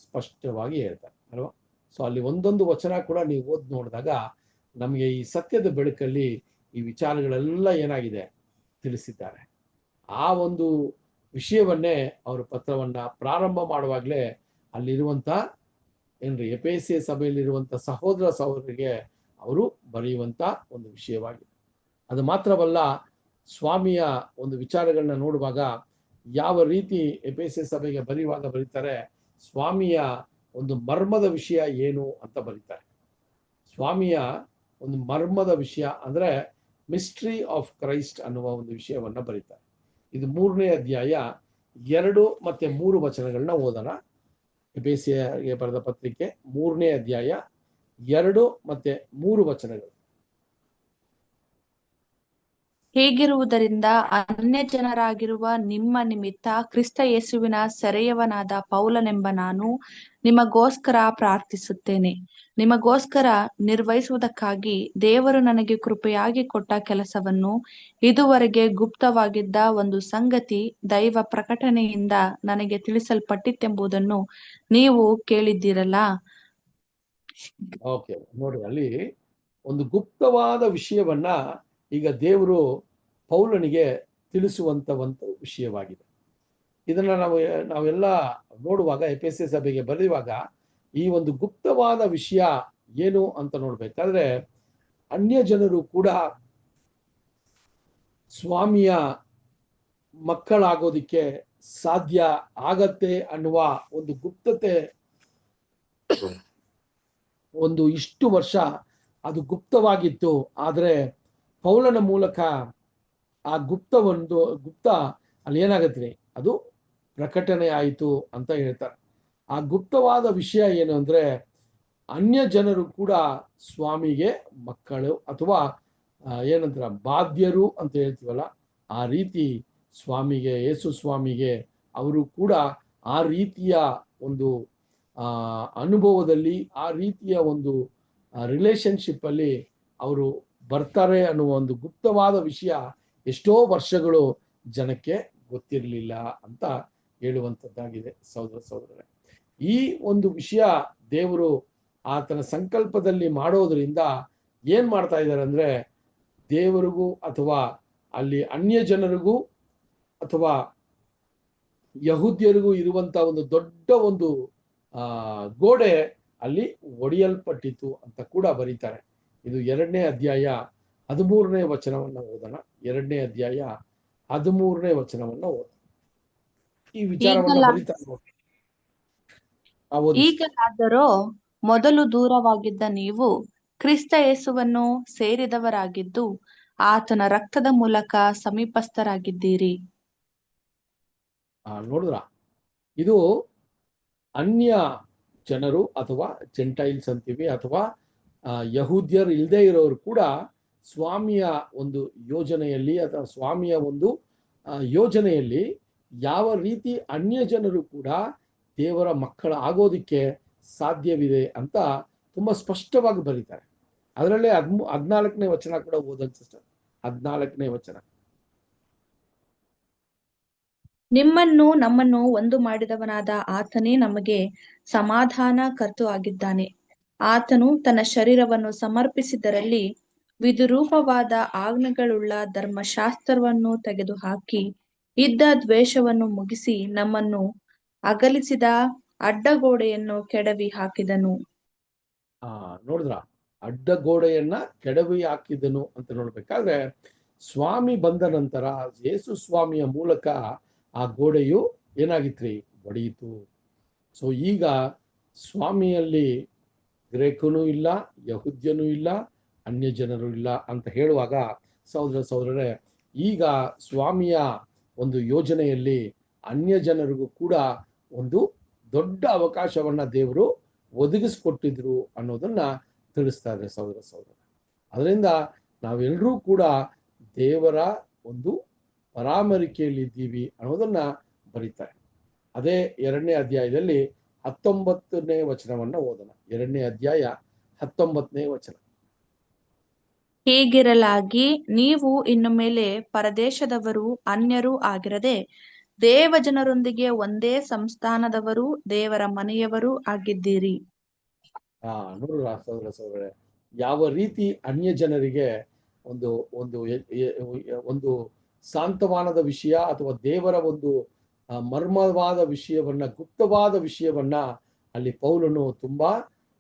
[SPEAKER 1] ಸ್ಪಷ್ಟವಾಗಿ ಹೇಳ್ತಾರೆ ಅಲ್ವಾ. ಸೊ ಅಲ್ಲಿ ಒಂದೊಂದು ವಚನ ಕೂಡ ನೀವು ಓದ್ ನೋಡಿದಾಗ ನಮಗೆ ಈ ಸತ್ಯದ ಬೆಳಕಲ್ಲಿ ಈ ವಿಚಾರಗಳೆಲ್ಲ ಏನಾಗಿದೆ ತಿಳಿಸಿದ್ದಾರೆ. ಆ ಒಂದು ವಿಷಯವನ್ನೇ ಅವರು ಪತ್ರವನ್ನ ಪ್ರಾರಂಭ ಮಾಡುವಾಗಲೇ ಅಲ್ಲಿರುವಂತ ಏನ್ರಿ ಎಫೆಸ ಸಭೆಯಲ್ಲಿರುವಂತ ಸಹೋದರ ಸಹೋದರಿಗೆ ಅವರು ಬರೆಯುವಂತ ಒಂದು ವಿಷಯವಾಗಿದೆ. ಅದು ಮಾತ್ರವಲ್ಲ, ಸ್ವಾಮಿಯ ಒಂದು ವಿಚಾರಗಳನ್ನ ನೋಡುವಾಗ ಯಾವ ರೀತಿ ಎಫೆಸ ಸಭೆಗೆ ಬರೀತಾರೆ, ಸ್ವಾಮಿಯ ಒಂದು ಮರ್ಮದ ವಿಷಯ ಏನು ಅಂತ ಬರೀತಾರೆ. ಸ್ವಾಮಿಯ ಒಂದು ಮರ್ಮದ ವಿಷಯ ಅಂದ್ರೆ ಮಿಸ್ಟ್ರಿ ಆಫ್ ಕ್ರೈಸ್ಟ್ ಅನ್ನುವ ಒಂದು ವಿಷಯವನ್ನ ಬರೀತಾರೆ. ಇದು 3ನೇ ಅಧ್ಯಾಯ 2 ಮತ್ತು 3 ವಚನಗಳನ್ನ ಓದೋಣ. ಎಫೆಸರಿಗೆ ಬರೆದ ಪತ್ರಿಕೆ 3ನೇ ಅಧ್ಯಾಯ 2 ಮತ್ತು 3 ವಚನಗಳು.
[SPEAKER 5] ಹೀಗಿರುವುದರಿಂದ ಅನ್ಯ ಜನರಾಗಿರುವ ನಿಮ್ಮ ನಿಮಿತ್ತ ಕ್ರಿಸ್ತ ಯೇಸುವಿನ ಸೆರೆಯವನಾದ ಪೌಲನೆಂಬ ನಾನು ನಿಮಗೋಸ್ಕರ ಪ್ರಾರ್ಥಿಸುತ್ತೇನೆ. ನಿಮಗೋಸ್ಕರ ನಿರ್ವಹಿಸುವುದಕ್ಕಾಗಿ ದೇವರು ನನಗೆ ಕೃಪೆಯಾಗಿ ಕೊಟ್ಟ ಕೆಲಸವನ್ನು ಇದುವರೆಗೆ ಗುಪ್ತವಾಗಿದ್ದ ಒಂದು ಸಂಗತಿ ದೈವ ಪ್ರಕಟಣೆಯಿಂದ ನನಗೆ ತಿಳಿಸಲ್ಪಟ್ಟಿತೆಂಬುದನ್ನು ನೀವು ಕೇಳಿದ್ದೀರಲ್ಲ.
[SPEAKER 1] ಓಕೆ, ನೋಡಿ ಅಲ್ಲಿ ಒಂದು ಗುಪ್ತವಾದ ವಿಷಯವನ್ನ ಈಗ ದೇವರು ಪೌಲನಿಗೆ ತಿಳಿಸುವಂತ ಒಂದು ವಿಷಯವಾಗಿದೆ. ಇದನ್ನ ನಾವೆಲ್ಲ ನೋಡುವಾಗ ಎಫೆಸ ಸಭೆಗೆ ಬರೆಯುವಾಗ ಈ ಒಂದು ಗುಪ್ತವಾದ ವಿಷಯ ಏನು ಅಂತ ನೋಡ್ಬೇಕಾದ್ರೆ ಅನ್ಯ ಜನರು ಕೂಡ ಸ್ವಾಮಿಯ ಮಕ್ಕಳಾಗೋದಿಕ್ಕೆ ಸಾಧ್ಯ ಆಗತ್ತೆ ಅನ್ನುವ ಒಂದು ಗುಪ್ತತೆ, ಒಂದು ಇಷ್ಟು ವರ್ಷ ಅದು ಗುಪ್ತವಾಗಿತ್ತು. ಆದರೆ ಪೌಲನ ಮೂಲಕ ಆ ಗುಪ್ತ ಅಲ್ಲಿ ಏನಾಗತ್ತೆ, ಅದು ಪ್ರಕಟಣೆ ಆಯಿತು ಅಂತ ಹೇಳ್ತಾರೆ. ಆ ಗುಪ್ತವಾದ ವಿಷಯ ಏನು ಅಂದ್ರೆ ಅನ್ಯ ಜನರು ಕೂಡ ಸ್ವಾಮಿಗೆ ಮಕ್ಕಳು ಅಥವಾ ಏನಂತ ಬಾಧ್ಯರು ಅಂತ ಹೇಳ್ತೀವಲ್ಲ, ಆ ರೀತಿ ಸ್ವಾಮಿಗೆ, ಯೇಸು ಸ್ವಾಮಿಗೆ ಅವರು ಕೂಡ ಆ ರೀತಿಯ ಒಂದು ಅನುಭವದಲ್ಲಿ, ಆ ರೀತಿಯ ಒಂದು ರಿಲೇಶನ್ಶಿಪ್ ಅಲ್ಲಿ ಅವರು ಬರ್ತಾರೆ ಅನ್ನುವ ಒಂದು ಗುಪ್ತವಾದ ವಿಷಯ ಎಷ್ಟೋ ವರ್ಷಗಳು ಜನಕ್ಕೆ ಗೊತ್ತಿರಲಿಲ್ಲ ಅಂತ ಹೇಳುವಂಥದ್ದಾಗಿದೆ ಸಹೋದರ ಸಹೋದರರೇ. ಈ ಒಂದು ವಿಷಯ ದೇವರು ಆತನ ಸಂಕಲ್ಪದಲ್ಲಿ ಮಾಡೋದ್ರಿಂದ ಏನ್ ಮಾಡ್ತಾ ಇದ್ದಾರೆ ಅಂದ್ರೆ ದೇವರಿಗೂ ಅಥವಾ ಅಲ್ಲಿ ಅನ್ಯ ಜನರಿಗೂ ಅಥವಾ ಯಹೂದ್ಯರಿಗೂ ಇರುವಂತ ಒಂದು ದೊಡ್ಡ ಒಂದು ಗೋಡೆ ಅಲ್ಲಿ ಒಡೆಯಲ್ಪಟ್ಟಿತು ಅಂತ ಕೂಡ ಬರೀತಾರೆ. ಇದು 2ನೇ ಅಧ್ಯಾಯ 13ನೇ ವಚನವನ್ನ ಓದೋಣ. 2ನೇ ಅಧ್ಯಾಯ 13ನೇ ವಚನವನ್ನ ಓದೋಣ. ಈ ವಿಚಾರವನ್ನ ಬರೀತಾರೆ.
[SPEAKER 5] ಈಗಲಾದರೋ ಮೊದಲು ದೂರವಾಗಿದ್ದ ನೀವು ಕ್ರಿಸ್ತ ಯೇಸುವನ್ನು ಸೇರಿದವರಾಗಿದ್ದು ಆತನ ರಕ್ತದ ಮೂಲಕ ಸಮೀಪಸ್ಥರಾಗಿದ್ದೀರಿ.
[SPEAKER 1] ನೋಡಿದ್ರ, ಇದು ಅನ್ಯ ಜನರು ಅಥವಾ ಜೆಂಟೈಲ್ಸ್ ಅಂತೀವಿ, ಅಥವಾ ಯಹೂದ್ಯರು ಇಲ್ಲದೆ ಇರೋರು ಕೂಡ ಸ್ವಾಮಿಯ ಒಂದು ಯೋಜನೆಯಲ್ಲಿ ಅಥವಾ ಸ್ವಾಮಿಯ ಒಂದು ಯೋಜನೆಯಲ್ಲಿ ಯಾವ ರೀತಿ ಅನ್ಯ ಜನರು ಕೂಡ ದೇವರ ಮಕ್ಕಳ ಆಗೋದಿಕ್ಕೆ ಸಾಧ್ಯವಿದೆ ಅಂತ ತುಂಬಾ ಸ್ಪಷ್ಟವಾಗಿ ಬರೀತಾರೆ. ಅದರಲ್ಲೇ 14ನೇ ವಚನ ಕೂಡ ಓದೋದು ಸಿಸ್ಟರ್. 14ನೇ ವಚನ,
[SPEAKER 5] ನಿಮ್ಮನ್ನು ನಮ್ಮನ್ನು ಒಂದು ಮಾಡಿದವನಾದ ಆತನೇ ನಮಗೆ ಸಮಾಧಾನ ಕರ್ತು ಆಗಿದ್ದಾನೆ. ಆತನು ತನ್ನ ಶರೀರವನ್ನು ಸಮರ್ಪಿಸಿದರಲ್ಲಿ ವಿದ್ರೂಪವಾದ ಆಜ್ಞೆಗಳುಳ್ಳ ಧರ್ಮಶಾಸ್ತ್ರವನ್ನು ತೆಗೆದುಹಾಕಿ ಇದ್ದ ದ್ವೇಷವನ್ನು ಮುಗಿಸಿ ನಮ್ಮನ್ನು ಅಗಲಿಸಿದ ಅಡ್ಡಗೋಡೆಯನ್ನು ಕೆಡವಿ ಹಾಕಿದನು.
[SPEAKER 1] ನೋಡಿದ್ರ, ಅಡ್ಡಗೋಡೆಯನ್ನ ಕೆಡವಿ ಹಾಕಿದನು ಅಂತ ನೋಡ್ಬೇಕಾದ್ರೆ ಸ್ವಾಮಿ ಬಂದ ನಂತರ ಯೇಸು ಸ್ವಾಮಿಯ ಮೂಲಕ ಆ ಗೋಡೆಯು ಏನಾಗಿತ್ರಿ, ಒಡೆಯಿತು. ಸೊ ಈಗ ಸ್ವಾಮಿಯಲ್ಲಿ ಗ್ರೇಕನೂ ಇಲ್ಲ, ಯಹೂದ್ಯನೂ ಇಲ್ಲ, ಅನ್ಯ ಜನರು ಇಲ್ಲ ಅಂತ ಹೇಳುವಾಗ ಸಹೋದರ ಸಹೋದರರೇ, ಈಗ ಸ್ವಾಮಿಯ ಒಂದು ಯೋಜನೆಯಲ್ಲಿ ಅನ್ಯ ಜನರಿಗೂ ಕೂಡ ಒಂದು ದೊಡ್ಡ ಅವಕಾಶವನ್ನ ದೇವರು ಒದಗಿಸ್ಕೊಟ್ಟಿದ್ರು ಅನ್ನೋದನ್ನ ತಿಳಿಸ್ತಾ ಇದ್ದಾರೆ ಸಹೋದರ ಸಹೋದರ. ಅದರಿಂದ ನಾವೆಲ್ಲರೂ ಕೂಡ ದೇವರ ಒಂದು ಪರಾಮರಿಕೆಯಲ್ಲಿ ಇದ್ದೀವಿ ಅನ್ನೋದನ್ನ ಬರೀತಾರೆ. ಅದೇ 2ನೇ ಅಧ್ಯಾಯದಲ್ಲಿ 19ನೇ ವಚನವನ್ನ ಓದೋಣ. 2ನೇ ಅಧ್ಯಾಯ 19ನೇ ವಚನ.
[SPEAKER 5] ಹೀಗಿರಲಾಗಿ ನೀವು ಇನ್ನು ಮೇಲೆ ಪರದೇಶದವರು, ಅನ್ಯರೂ ಆಗಿರದೆ ದೇವಜನರೊಂದಿಗೆ ಒಂದೇ ಸಂಸ್ಥಾನದವರು, ದೇವರ ಮನೆಯವರೂ ಆಗಿದ್ದೀರಿ.
[SPEAKER 1] ನೋಡ್ರ ಸಹೋದರರೇ, ಯಾವ ರೀತಿ ಅನ್ಯ ಜನರಿಗೆ ಒಂದು ಒಂದು ಒಂದು ಶಾಂತವಾನದ ವಿಷಯ ಅಥವಾ ದೇವರ ಒಂದು ಮರ್ಮವಾದ ವಿಷಯವನ್ನ, ಗುಪ್ತವಾದ ವಿಷಯವನ್ನ ಅಲ್ಲಿ ಪೌಲನು ತುಂಬಾ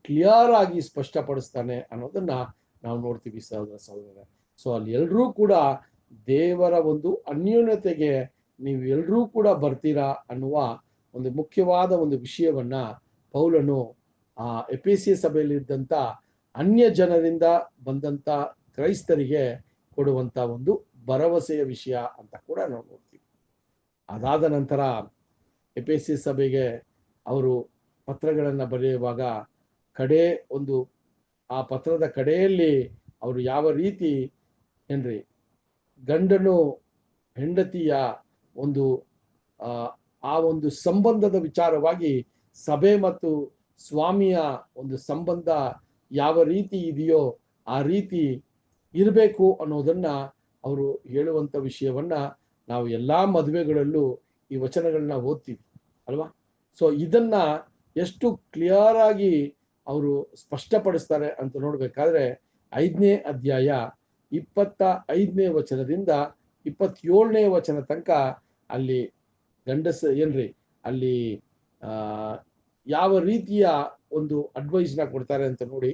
[SPEAKER 1] ಕ್ಲಿಯರ್ ಆಗಿ ಸ್ಪಷ್ಟಪಡಿಸ್ತಾನೆ ಅನ್ನೋದನ್ನ ನಾವು ನೋಡ್ತೀವಿ ಸಹೋದರರೇ. ಸೊ ಅಲ್ಲಿ ಎಲ್ರೂ ಕೂಡ ದೇವರ ಒಂದು ಅನ್ಯೋನ್ಯತೆಗೆ ನೀವು ಎಲ್ರೂ ಕೂಡ ಬರ್ತೀರಾ ಅನ್ನುವ ಒಂದು ಮುಖ್ಯವಾದ ಒಂದು ವಿಷಯವನ್ನ ಪೌಲನು ಆ ಎಫೆಸಿಯ ಸಭೆಯಲ್ಲಿದ್ದಂಥ ಅನ್ಯ ಜನರಿಂದ ಬಂದಂತ ಕ್ರೈಸ್ತರಿಗೆ ಕೊಡುವಂತ ಒಂದು ಭರವಸೆಯ ವಿಷಯ ಅಂತ ಕೂಡ ನಾವು ನೋಡ್ತೀವಿ. ಅದಾದ ನಂತರ ಎಫೆಸಿಯ ಸಭೆಗೆ ಅವರು ಪತ್ರಗಳನ್ನು ಬರೆಯುವಾಗ ಆ ಪತ್ರದ ಕಡೆಯಲ್ಲಿ ಅವರು ಯಾವ ರೀತಿ ಗಂಡನು ಹೆಂಡತಿಯ ಒಂದು ಆ ಒಂದು ಸಂಬಂಧದ ವಿಚಾರವಾಗಿ ಸಭೆ ಮತ್ತು ಸ್ವಾಮಿಯ ಒಂದು ಸಂಬಂಧ ಯಾವ ರೀತಿ ಇದೆಯೋ ಆ ರೀತಿ ಇರಬೇಕು ಅನ್ನೋದನ್ನ ಅವರು ಹೇಳುವಂತ ವಿಷಯವನ್ನ ನಾವು ಎಲ್ಲಾ ಮದುವೆಗಳಲ್ಲೂ ಈ ವಚನಗಳನ್ನ ಓದ್ತೀವಿ ಅಲ್ವಾ. ಸೊ ಇದನ್ನ ಎಷ್ಟು ಕ್ಲಿಯರ್ ಆಗಿ ಅವರು ಸ್ಪಷ್ಟಪಡಿಸ್ತಾರೆ ಅಂತ ನೋಡ್ಬೇಕಾದ್ರೆ 5ನೇ ಅಧ್ಯಾಯ 25ನೇ ವಚನದಿಂದ 27ನೇ ವಚನ ತನಕ ಅಲ್ಲಿ ಅಲ್ಲಿ ಯಾವ ರೀತಿಯ ಒಂದು ಅಡ್ವೈಸ್ನ ಕೊಡ್ತಾರೆ ಅಂತ ನೋಡಿ.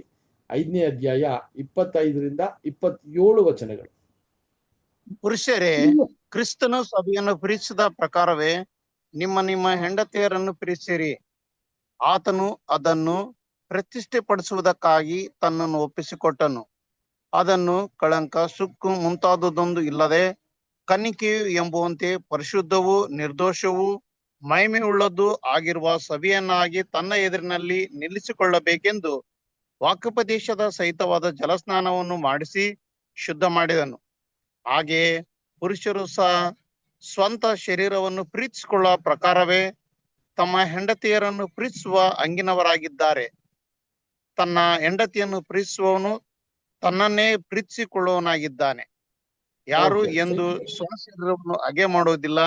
[SPEAKER 1] 5ನೇ ಅಧ್ಯಾಯ 25ರಿಂದ 27 ವಚನಗಳು.
[SPEAKER 6] ಪುರುಷರೇ, ಕ್ರಿಸ್ತನು ಸಭೆಯನ್ನು ಪ್ರೀತಿಸಿದ ಪ್ರಕಾರವೇ ನಿಮ್ಮ ನಿಮ್ಮ ಹೆಂಡತಿಯರನ್ನು ಪ್ರೀತಿಸಿರಿ. ಆತನು ಅದನ್ನು ಪ್ರತಿಷ್ಠೆಪಡಿಸುವುದಕ್ಕಾಗಿ ತನ್ನನ್ನು ಒಪ್ಪಿಸಿಕೊಟ್ಟನು. ಅದನ್ನು ಕಳಂಕ, ಸುಕ್ಕು ಮುಂತಾದುದೊಂದು ಇಲ್ಲದೆ ಕನ್ನಿಕೆಯು ಎಂಬುವಂತೆ ಪರಿಶುದ್ಧವೂ ನಿರ್ದೋಷವೂ ಮಹಿಮೆಯುಳ್ಳದ್ದು ಆಗಿರುವ ಸಭೆಯನ್ನಾಗಿ ತನ್ನ ಎದುರಿನಲ್ಲಿ ನಿಲ್ಲಿಸಿಕೊಳ್ಳಬೇಕೆಂದು ವಾಕ್ಯೋಪದೇಶದ ಸಹಿತವಾದ ಜಲಸ್ನಾನವನ್ನು ಮಾಡಿಸಿ ಶುದ್ಧ ಮಾಡಿದನು. ಹಾಗೆಯೇ ಪುರುಷರು ಸಹ ಸ್ವಂತ ಶರೀರವನ್ನು ಪ್ರೀತಿಸಿಕೊಳ್ಳುವ ಪ್ರಕಾರವೇ ತಮ್ಮ ಹೆಂಡತಿಯರನ್ನು ಪ್ರೀತಿಸುವ ಹಂಗಿನವರಾಗಿದ್ದಾರೆ. ತನ್ನ ಹೆಂಡತಿಯನ್ನು ಪ್ರೀತಿಸುವವನು ತನ್ನನ್ನೇ ಪ್ರೀತಿಸಿಕೊಳ್ಳುವವನಾಗಿದ್ದಾನೆ. ಯಾರು ಎಂದು ಸ್ವಶರೀರವನ್ನು ಅಗೆ ಮಾಡುವುದಿಲ್ಲ,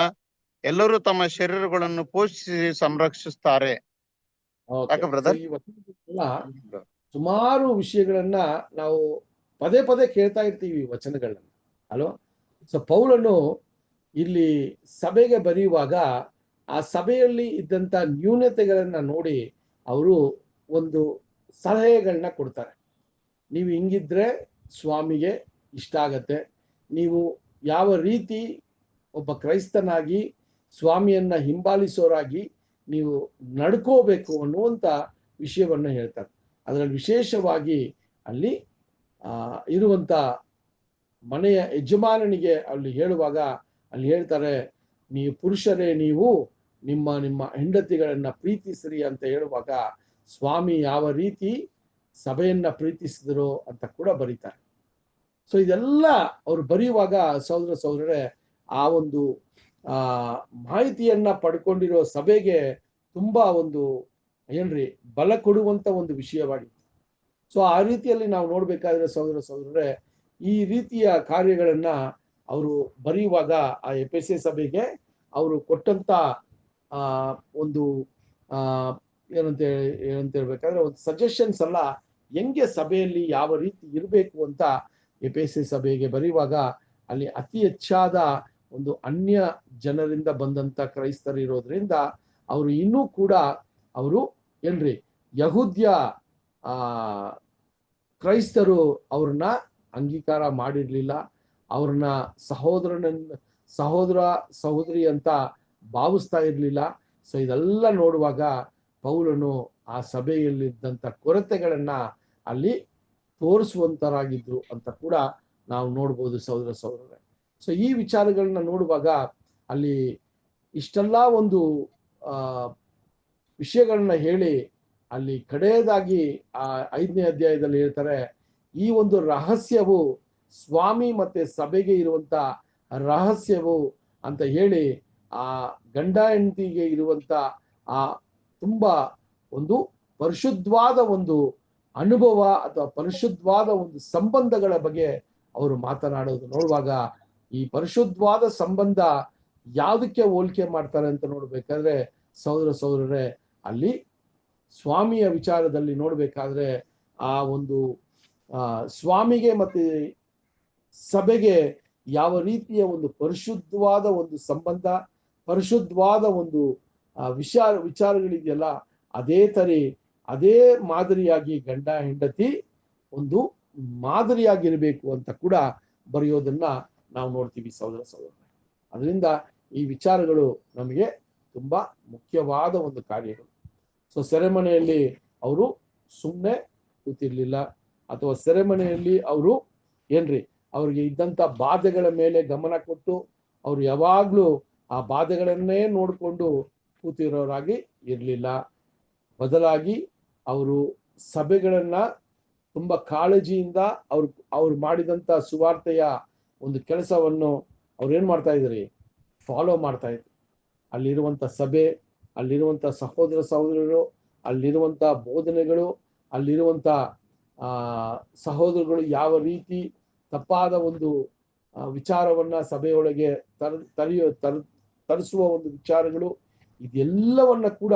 [SPEAKER 6] ಎಲ್ಲರೂ ತಮ್ಮ ಶರೀರಗಳನ್ನು ಪೋಷಿಸಿ ಸಂರಕ್ಷಿಸುತ್ತಾರೆ.
[SPEAKER 1] ಸುಮಾರು ವಿಷಯಗಳನ್ನ ನಾವು ಪದೇ ಪದೇ ಕೇಳ್ತಾ ಇರ್ತೀವಿ ವಚನಗಳನ್ನ ಅಲ್ವಾ. ಸೊ ಪೌಲನು ಇಲ್ಲಿ ಸಭೆಗೆ ಬರೆಯುವಾಗ ಆ ಸಭೆಯಲ್ಲಿ ಇದ್ದಂತ ನ್ಯೂನತೆಗಳನ್ನ ನೋಡಿ ಅವರು ಒಂದು ಸಲಹೆಗಳನ್ನ ಕೊಡ್ತಾರೆ. ನೀವು ಹಿಂಗಿದ್ರೆ ಸ್ವಾಮಿಗೆ ಇಷ್ಟ ಆಗತ್ತೆ, ನೀವು ಯಾವ ರೀತಿ ಒಬ್ಬ ಕ್ರೈಸ್ತನಾಗಿ ಸ್ವಾಮಿಯನ್ನ ಹಿಂಬಾಲಿಸೋರಾಗಿ ನೀವು ನಡ್ಕೋಬೇಕು ಅನ್ನುವಂಥ ವಿಷಯವನ್ನ ಹೇಳ್ತಾರೆ. ಅದರಲ್ಲಿ ವಿಶೇಷವಾಗಿ ಅಲ್ಲಿ ಇರುವಂತ ಮನೆಯ ಯಜಮಾನನಿಗೆ ಅಲ್ಲಿ ಹೇಳುವಾಗ ಅಲ್ಲಿ ಹೇಳ್ತಾರೆ, ನೀವು ಪುರುಷರೇ ನೀವು ನಿಮ್ಮ ನಿಮ್ಮ ಹೆಂಡತಿಗಳನ್ನ ಪ್ರೀತಿಸಿರಿ ಅಂತ ಹೇಳುವಾಗ ಸ್ವಾಮಿ ಯಾವ ರೀತಿ ಸಭೆಯನ್ನ ಪ್ರೀತಿಸಿದ್ರು ಅಂತ ಕೂಡ ಬರೀತಾರೆ. ಸೊ ಇದೆಲ್ಲ ಅವರು ಬರೆಯುವಾಗ ಸಹೋದರರೇ ಆ ಒಂದು ಮಾಹಿತಿಯನ್ನ ಪಡ್ಕೊಂಡಿರೋ ಸಭೆಗೆ ತುಂಬಾ ಒಂದು ಬಲ ಕೊಡುವಂತ ಒಂದು ವಿಷಯವಾಗಿತ್ತು. ಸೊ ಆ ರೀತಿಯಲ್ಲಿ ನಾವು ನೋಡ್ಬೇಕಾದ್ರೆ ಸಹೋದರರೇ ಈ ರೀತಿಯ ಕಾರ್ಯಗಳನ್ನ ಅವರು ಬರೆಯುವಾಗ ಆ ಎಫೆಸ ಸಭೆಗೆ ಅವರು ಕೊಟ್ಟಂತ ಒಂದು ಏನಂತ ಹೇಳ್ಬೇಕಾದ್ರೆ ಒಂದು ಸಜೆಷನ್ಸ್ ಅಲ್ಲ, ಹೆಂಗೆ ಸಭೆಯಲ್ಲಿ ಯಾವ ರೀತಿ ಇರಬೇಕು ಅಂತ ಎಫೆಸ ಸಭೆಗೆ ಬರೆಯುವಾಗ ಅಲ್ಲಿ ಅತಿ ಹೆಚ್ಚಾದ ಒಂದು ಅನ್ಯ ಜನರಿಂದ ಬಂದಂತ ಕ್ರೈಸ್ತರು ಇರೋದ್ರಿಂದ ಅವರು ಇನ್ನೂ ಕೂಡ ಅವರು ಯಹೂದ್ಯ ಕ್ರೈಸ್ತರು ಅವ್ರನ್ನ ಅಂಗೀಕಾರ ಮಾಡಿರ್ಲಿಲ್ಲ, ಅವ್ರನ್ನ ಸಹೋದರ ಸಹೋದರಿ ಅಂತ ಭಾವಿಸ್ತಾ ಇರ್ಲಿಲ್ಲ. ಸೊ ಇದೆಲ್ಲ ನೋಡುವಾಗ ಪೌಲನು ಆ ಸಭೆಯಲ್ಲಿದ್ದಂಥ ಕೊರತೆಗಳನ್ನ ಅಲ್ಲಿ ತೋರಿಸುವಂತರಾಗಿದ್ರು ಅಂತ ಕೂಡ ನಾವು ನೋಡ್ಬೋದು ಸಹೋದರರೇ. ಸೊ ಈ ವಿಚಾರಗಳನ್ನ ನೋಡುವಾಗ ಅಲ್ಲಿ ಇಷ್ಟೆಲ್ಲ ಒಂದು ವಿಷಯಗಳನ್ನ ಹೇಳಿ ಅಲ್ಲಿ ಕಡೆಯದಾಗಿ ಆ 5ನೇ ಅಧ್ಯಾಯದಲ್ಲಿ ಹೇಳ್ತಾರೆ, ಈ ಒಂದು ರಹಸ್ಯವು ಸ್ವಾಮಿ ಮತ್ತೆ ಸಭೆಗೆ ಇರುವಂತ ರಹಸ್ಯವು ಅಂತ ಹೇಳಿ ಆ ಗಂಡ ಹೆಂಡತಿಗೆ ಇರುವಂತ ಆ ತುಂಬಾ ಒಂದು ಪರಿಶುದ್ಧವಾದ ಒಂದು ಅನುಭವ ಅಥವಾ ಪರಿಶುದ್ಧವಾದ ಒಂದು ಸಂಬಂಧಗಳ ಬಗ್ಗೆ ಅವರು ಮಾತನಾಡೋದು ನೋಡುವಾಗ, ಈ ಪರಿಶುದ್ಧವಾದ ಸಂಬಂಧ ಯಾವುದಕ್ಕೆ ಹೋಲಿಕೆ ಮಾಡ್ತಾರೆ ಅಂತ ನೋಡ್ಬೇಕಾದ್ರೆ ಸಹೋದರರೇ, ಅಲ್ಲಿ ಸ್ವಾಮಿಯ ವಿಚಾರದಲ್ಲಿ ನೋಡ್ಬೇಕಾದ್ರೆ ಆ ಒಂದು ಸ್ವಾಮಿಗೆ ಮತ್ತೆ ಸಭೆಗೆ ಯಾವ ರೀತಿಯ ಒಂದು ಪರಿಶುದ್ಧವಾದ ಒಂದು ಸಂಬಂಧ, ಪರಿಶುದ್ಧವಾದ ಒಂದು ವಿಚಾರಗಳಿದೆಯಲ್ಲ, ಅದೇ ಮಾದರಿಯಾಗಿ ಗಂಡ ಹೆಂಡತಿ ಒಂದು ಮಾದರಿಯಾಗಿರ್ಬೇಕು ಅಂತ ಕೂಡ ಬರೆಯೋದನ್ನ ನಾವು ನೋಡ್ತೀವಿ ಸಹೋದರ. ಅದರಿಂದ ಈ ವಿಚಾರಗಳು ನಮಗೆ ತುಂಬಾ ಮುಖ್ಯವಾದ ಒಂದು ಕಾರ್ಯಗಳು. ಸೊ ಸೆರೆಮನೆಯಲ್ಲಿ ಅವರು ಸುಮ್ಮನೆ ಕೂತಿರ್ಲಿಲ್ಲ, ಅಥವಾ ಸೆರೆಮನೆಯಲ್ಲಿ ಅವರು ಅವ್ರಿಗೆ ಇದ್ದಂತ ಬಾಧೆಗಳ ಮೇಲೆ ಗಮನ ಕೊಟ್ಟು ಅವ್ರು ಯಾವಾಗ್ಲೂ ಆ ಬಾಧೆಗಳನ್ನೇ ನೋಡಿಕೊಂಡು ಕೂತಿರೋರಾಗಿ ಇರಲಿಲ್ಲ. ಬದಲಾಗಿ ಅವರು ಸಭೆಗಳನ್ನ ತುಂಬಾ ಕಾಳಜಿಯಿಂದ ಅವ್ರು ಮಾಡಿದಂತ ಸುವಾರ್ತೆಯ ಒಂದು ಕೆಲಸವನ್ನು ಅವ್ರು ಏನ್ ಮಾಡ್ತಾ ಇದ್ರಿ, ಫಾಲೋ ಮಾಡ್ತಾ ಇದ್ರು. ಅಲ್ಲಿರುವಂತ ಸಭೆ, ಅಲ್ಲಿರುವಂತ ಸಹೋದರರು, ಅಲ್ಲಿರುವಂತ ಬೋಧನೆಗಳು, ಅಲ್ಲಿರುವಂತ ಸಹೋದರಗಳು ಯಾವ ರೀತಿ ತಪ್ಪಾದ ಒಂದು ವಿಚಾರವನ್ನ ಸಭೆಯೊಳಗೆ ತರಿಸುವ ಒಂದು ವಿಚಾರಗಳು, ಇದೆಲ್ಲವನ್ನ ಕೂಡ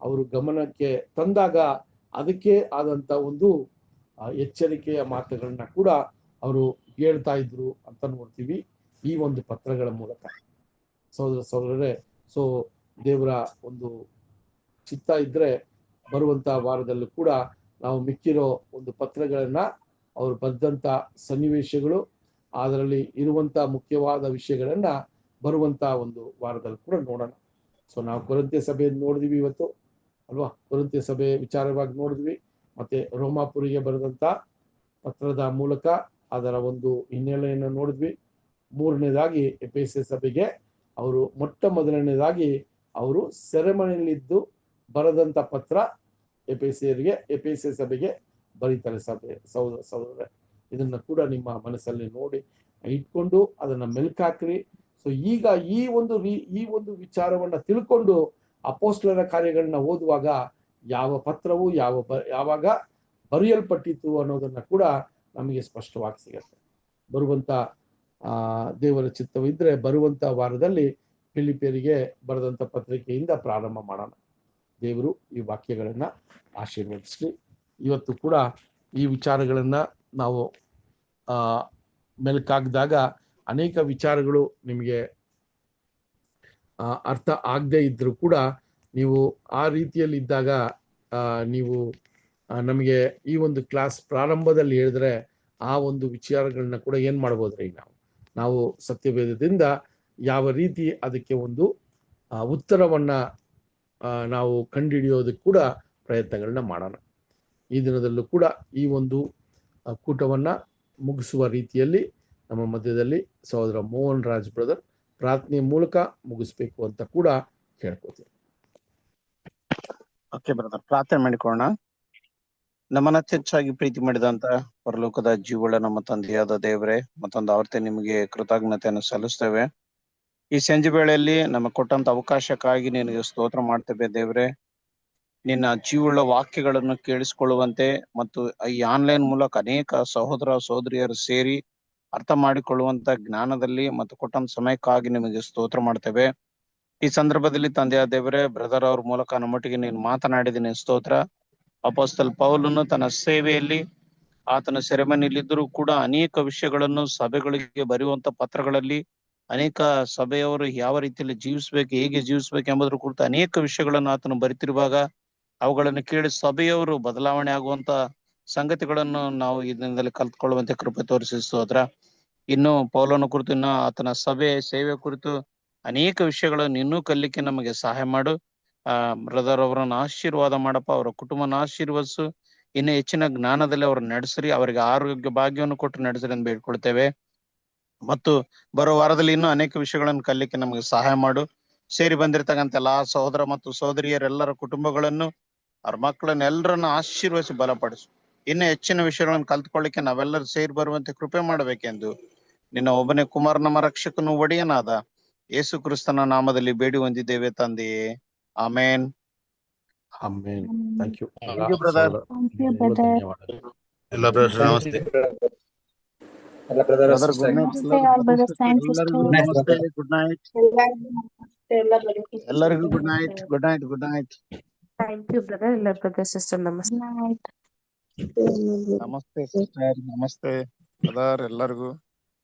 [SPEAKER 1] ಅವರು ಗಮನಕ್ಕೆ ತಂದಾಗ ಅದಕ್ಕೆ ಆದಂತ ಒಂದು ಎಚ್ಚರಿಕೆಯ ಮಾತುಗಳನ್ನ ಕೂಡ ಅವರು ಹೇಳ್ತಾ ಇದ್ರು ಅಂತ ನೋಡ್ತೀವಿ ಈ ಒಂದು ಪತ್ರಗಳ ಮೂಲಕ. ಸಹೋದರರೇ, ಸೊ ದೇವರ ಒಂದು ಚಿತ್ತ ಇದ್ರೆ ಬರುವಂತ ವಾರದಲ್ಲೂ ಕೂಡ ನಾವು ಮಿಕ್ಕಿರೋ ಒಂದು ಪತ್ರಗಳನ್ನ ಅವರು ಬರೆದಂತ ಸನ್ನಿವೇಶಗಳು, ಅದರಲ್ಲಿ ಇರುವಂತ ಮುಖ್ಯವಾದ ವಿಷಯಗಳನ್ನ ಬರುವಂತ ಒಂದು ವಾರದಲ್ಲಿ ಕೂಡ ನೋಡೋಣ. ಸೊ ನಾವು ಕೊರಿಂಥ್ಯ ಸಭೆಯನ್ನು ನೋಡಿದ್ವಿ ಇವತ್ತು ಅಲ್ವಾ, ಕೊರಿಂಥ್ಯ ಸಭೆ ವಿಚಾರವಾಗಿ ನೋಡಿದ್ವಿ. ಮತ್ತೆ ರೋಮಾಪುರಿಗೆ ಬರೆದಂತ ಪತ್ರದ ಮೂಲಕ ಅದರ ಒಂದು ಹಿನ್ನೆಲೆಯನ್ನು ನೋಡಿದ್ವಿ. ಮೂರನೇದಾಗಿ ಎಫೆಸ ಸಭೆಗೆ ಅವರು ಮೊದಲನೇದಾಗಿ ಅವರು ಸೆರೆಮನೆಯಲ್ಲಿದ್ದು ಬರೆದಂತ ಪತ್ರ ಎಫೆಸ ಸಭೆಗೆ ಬರೀತಾರೆ ಸಹೋದರರೇ. ಇದನ್ನ ಕೂಡ ನಿಮ್ಮ ಮನಸ್ಸಲ್ಲಿ ನೋಡಿ ಇಟ್ಕೊಂಡು ಅದನ್ನ ಮೆಲ್ಕಾಕ್ರಿ. ಸೊ ಈಗ ಈ ಒಂದು ವಿಚಾರವನ್ನ ತಿಳ್ಕೊಂಡು ಅಪೊಸ್ತಲರ ಕಾರ್ಯಗಳನ್ನ ಓದುವಾಗ ಯಾವ ಪತ್ರವು ಯಾವಾಗ ಬರೆಯಲ್ಪಟ್ಟಿತ್ತು ಅನ್ನೋದನ್ನ ಕೂಡ ನಮಗೆ ಸ್ಪಷ್ಟವಾಗಿ ಸಿಗತ್ತೆ. ಬರುವಂತ ದೇವರ ಚಿತ್ತವಿದ್ರೆ ಬರುವಂತ ವಾರದಲ್ಲಿ ಫಿಲಿಪಿಯರಿಗೆ ಬರೆದಂತ ಪತ್ರಿಕೆಯಿಂದ ಪ್ರಾರಂಭ ಮಾಡೋಣ. ದೇವರು ಈ ವಾಕ್ಯಗಳನ್ನ ಆಶೀರ್ವದಿಸಲಿ. ಇವತ್ತು ಕೂಡ ಈ ವಿಚಾರಗಳನ್ನ ನಾವು ಮೆಲ್ಕಾಗ್ದಾಗ ಅನೇಕ ವಿಚಾರಗಳು ನಿಮಗೆ ಅರ್ಥ ಆಗದೆ ಇದ್ರೂ ಕೂಡ ನೀವು ಆ ರೀತಿಯಲ್ಲಿ ಇದ್ದಾಗ ನೀವು ನಮಗೆ ಈ ಒಂದು ಕ್ಲಾಸ್ ಪ್ರಾರಂಭದಲ್ಲಿ ಹೇಳಿದ್ರೆ ಆ ಒಂದು ವಿಚಾರಗಳನ್ನ ಕೂಡ ಏನ್ ಮಾಡ್ಬೋದ್ರಿ, ನಾವು ಸತ್ಯವೇದದಿಂದ ಯಾವ ರೀತಿ ಅದಕ್ಕೆ ಒಂದು ಉತ್ತರವನ್ನ ನಾವು ಕಂಡುಹಿಡಿಯೋದಕ್ಕೆ ಕೂಡ ಪ್ರಯತ್ನಗಳನ್ನ ಮಾಡೋಣ. ಈ ದಿನದಲ್ಲೂ ಕೂಡ ಈ ಒಂದು ಕೂಟವನ್ನ ಮುಗಿಸುವ ರೀತಿಯಲ್ಲಿ ನಮ್ಮ ಮಧ್ಯದಲ್ಲಿ ಸಹೋದರ ಮೋಹನ್ ರಾಜ್ ಬ್ರದರ್ ಪ್ರಾರ್ಥನೆಯ ಮೂಲಕ ಮುಗಿಸ್ಬೇಕು ಅಂತ ಕೂಡ ಕೇಳ್ಕೊತೀನಿ.
[SPEAKER 6] ಓಕೆ ಬ್ರದರ್, ಪ್ರಾರ್ಥನೆ ಮಾಡಿಕೊಳ್ಳೋಣ. ನಮ್ಮನ್ನ ಹೆಚ್ಚಾಗಿ ಪ್ರೀತಿ ಮಾಡಿದಂತ ಪರಲೋಕದ ಜೀವಳ ನಮ್ಮ ತಂದೆಯಾದ ದೇವರೇ, ಮತ್ತೊಂದು ಆವರ್ತಿ ನಿಮಗೆ ಕೃತಜ್ಞತೆಯನ್ನು ಸಲ್ಲಿಸ್ತೇವೆ. ಈ ಸಂಜೆ ವೇಳೆಯಲ್ಲಿ ನಮಗೆ ಕೊಟ್ಟಂತ ಅವಕಾಶಕ್ಕಾಗಿ ನಿನಗೆ ಸ್ತೋತ್ರ ಮಾಡ್ತೇವೆ ದೇವರೇ. ನಿನ್ನ ಜೀವಳ ವಾಕ್ಯಗಳನ್ನು ಕೇಳಿಸಿಕೊಳ್ಳುವಂತೆ ಮತ್ತು ಈ ಆನ್ಲೈನ್ ಮೂಲಕ ಅನೇಕ ಸಹೋದರ ಸಹೋದರಿಯರು ಸೇರಿ ಅರ್ಥ ಮಾಡಿಕೊಳ್ಳುವಂತ ಜ್ಞಾನದಲ್ಲಿ ಮತ್ತು ಕೊಟ್ಟಂತ ಸಮಯಕ್ಕಾಗಿ ನಿಮಗೆ ಸ್ತೋತ್ರ ಮಾಡ್ತೇವೆ. ಈ ಸಂದರ್ಭದಲ್ಲಿ ತಂದೆಯಾದ ದೇವರೇ, ಬ್ರದರ್ ಅವ್ರ ಮೂಲಕ ನಮ್ಮೊಟ್ಟಿಗೆ ನೀನು ಮಾತನಾಡಿದ್ದೀನಿ, ಸ್ತೋತ್ರ. ಅಪೊಸ್ತಲ ಪೌಲನು ತನ್ನ ಸೇವೆಯಲ್ಲಿ ಆತನ ಸೆರೆಮನೆಯಲ್ಲಿದ್ದರೂ ಕೂಡ ಅನೇಕ ವಿಷಯಗಳನ್ನು ಸಭೆಗಳಿಗೆ ಬರೆಯುವಂತ ಪತ್ರಗಳಲ್ಲಿ ಅನೇಕ ಸಭೆಯವರು ಯಾವ ರೀತಿಯಲ್ಲಿ ಜೀವಿಸ್ಬೇಕು, ಹೇಗೆ ಜೀವಿಸ್ಬೇಕು ಎಂಬುದರ ಕುರಿತು ಅನೇಕ ವಿಷಯಗಳನ್ನು ಆತನು ಬರಿತಿರುವಾಗ ಅವುಗಳನ್ನು ಕೇಳಿ ಸಭೆಯವರು ಬದಲಾವಣೆ ಆಗುವಂತ ಸಂಗತಿಗಳನ್ನು ನಾವು ಈ ದಿನದಲ್ಲಿ ಕಲ್ತ್ಕೊಳ್ಳುವಂತೆ ಕೃಪೆ ತೋರಿಸಿ ಸ್ತೋತ್ರ. ಇನ್ನು ಪೌಲನ ಕುರಿತು ಇನ್ನು ಆತನ ಸೇವೆ ಕುರಿತು ಅನೇಕ ವಿಷಯಗಳನ್ನು ಇನ್ನೂ ಕಲಿಕ್ಕೆ ನಮಗೆ ಸಹಾಯ ಮಾಡು. ಬ್ರದರ್ ಅವರನ್ನ ಆಶೀರ್ವಾದ ಮಾಡಪ್ಪ, ಅವರ ಕುಟುಂಬನ ಆಶೀರ್ವದಿಸು, ಇನ್ನು ಹೆಚ್ಚಿನ ಜ್ಞಾನದಲ್ಲಿ ಅವ್ರ ನಡೆಸ್ರಿ, ಅವರಿಗೆ ಆರೋಗ್ಯ ಭಾಗ್ಯವನ್ನು ಕೊಟ್ಟು ನಡೆಸ್ರಿ ಅಂತ ಬೇಡ್ಕೊಳ್ತೇವೆ. ಮತ್ತು ಬರೋ ವಾರದಲ್ಲಿ ಇನ್ನೂ ಅನೇಕ ವಿಷಯಗಳನ್ನು ಕಲಿಕ್ಕೆ ನಮಗೆ ಸಹಾಯ ಮಾಡು. ಸೇರಿ ಬಂದಿರತಕ್ಕಂಥ ಎಲ್ಲಾ ಸಹೋದರ ಮತ್ತು ಸಹೋದರಿಯರೆಲ್ಲರ ಕುಟುಂಬಗಳನ್ನು, ಅವ್ರ ಮಕ್ಕಳನ್ನ ಎಲ್ಲರನ್ನ ಆಶೀರ್ವದಿಸಿ ಬಲಪಡಿಸು. ಇನ್ನು ಹೆಚ್ಚಿನ ವಿಷಯಗಳನ್ನು ಕಲ್ತ್ಕೊಳ್ಳಿಕ್ಕೆ ನಾವೆಲ್ಲರೂ ಸೇರಿ ಬರುವಂತೆ ಕೃಪೆ ಮಾಡಬೇಕೆಂದು ನಿನ್ನ ಒಬ್ಬನೇ ಕುಮಾರ ನಮ್ಮ ರಕ್ಷಕನು ಒಡೆಯನಾದ ಯೇಸು ಕ್ರಿಸ್ತನ ನಾಮದಲ್ಲಿ ಬೇಡಿ ಹೊಂದಿದ್ದೇವೆ ತಂದೆಯೇ, amen.
[SPEAKER 1] Amen. Thank you
[SPEAKER 6] Thank you, brother.
[SPEAKER 1] ಧನ್ಯವಾದಗಳು.
[SPEAKER 7] ಎಲ್ಲ ಬ್ರದರ್ಸ್ ನಮಸ್ತೆ.
[SPEAKER 6] Brother, good night.
[SPEAKER 2] ನಮಸ್ತೆ all brothers and
[SPEAKER 6] ಎಲ್ಲರಿಗೂ
[SPEAKER 2] sisters.
[SPEAKER 6] ನಮಸ್ತೆ. Good night. ಎಲ್ಲರಿಗೂ good night. Good night. Good night.
[SPEAKER 4] Thank you brother. ಎಲ್ಲ ಬ್ರದರ್ ಸಿಸ್ಟರ್ ನಮಸ್ತೆ.
[SPEAKER 2] Good night.
[SPEAKER 6] ನಮಸ್ತೆ ಸಿಸ್ಟರ್. ನಮಸ್ತೆ ಬ್ರದರ್ ಎಲ್ಲರಿಗೂ.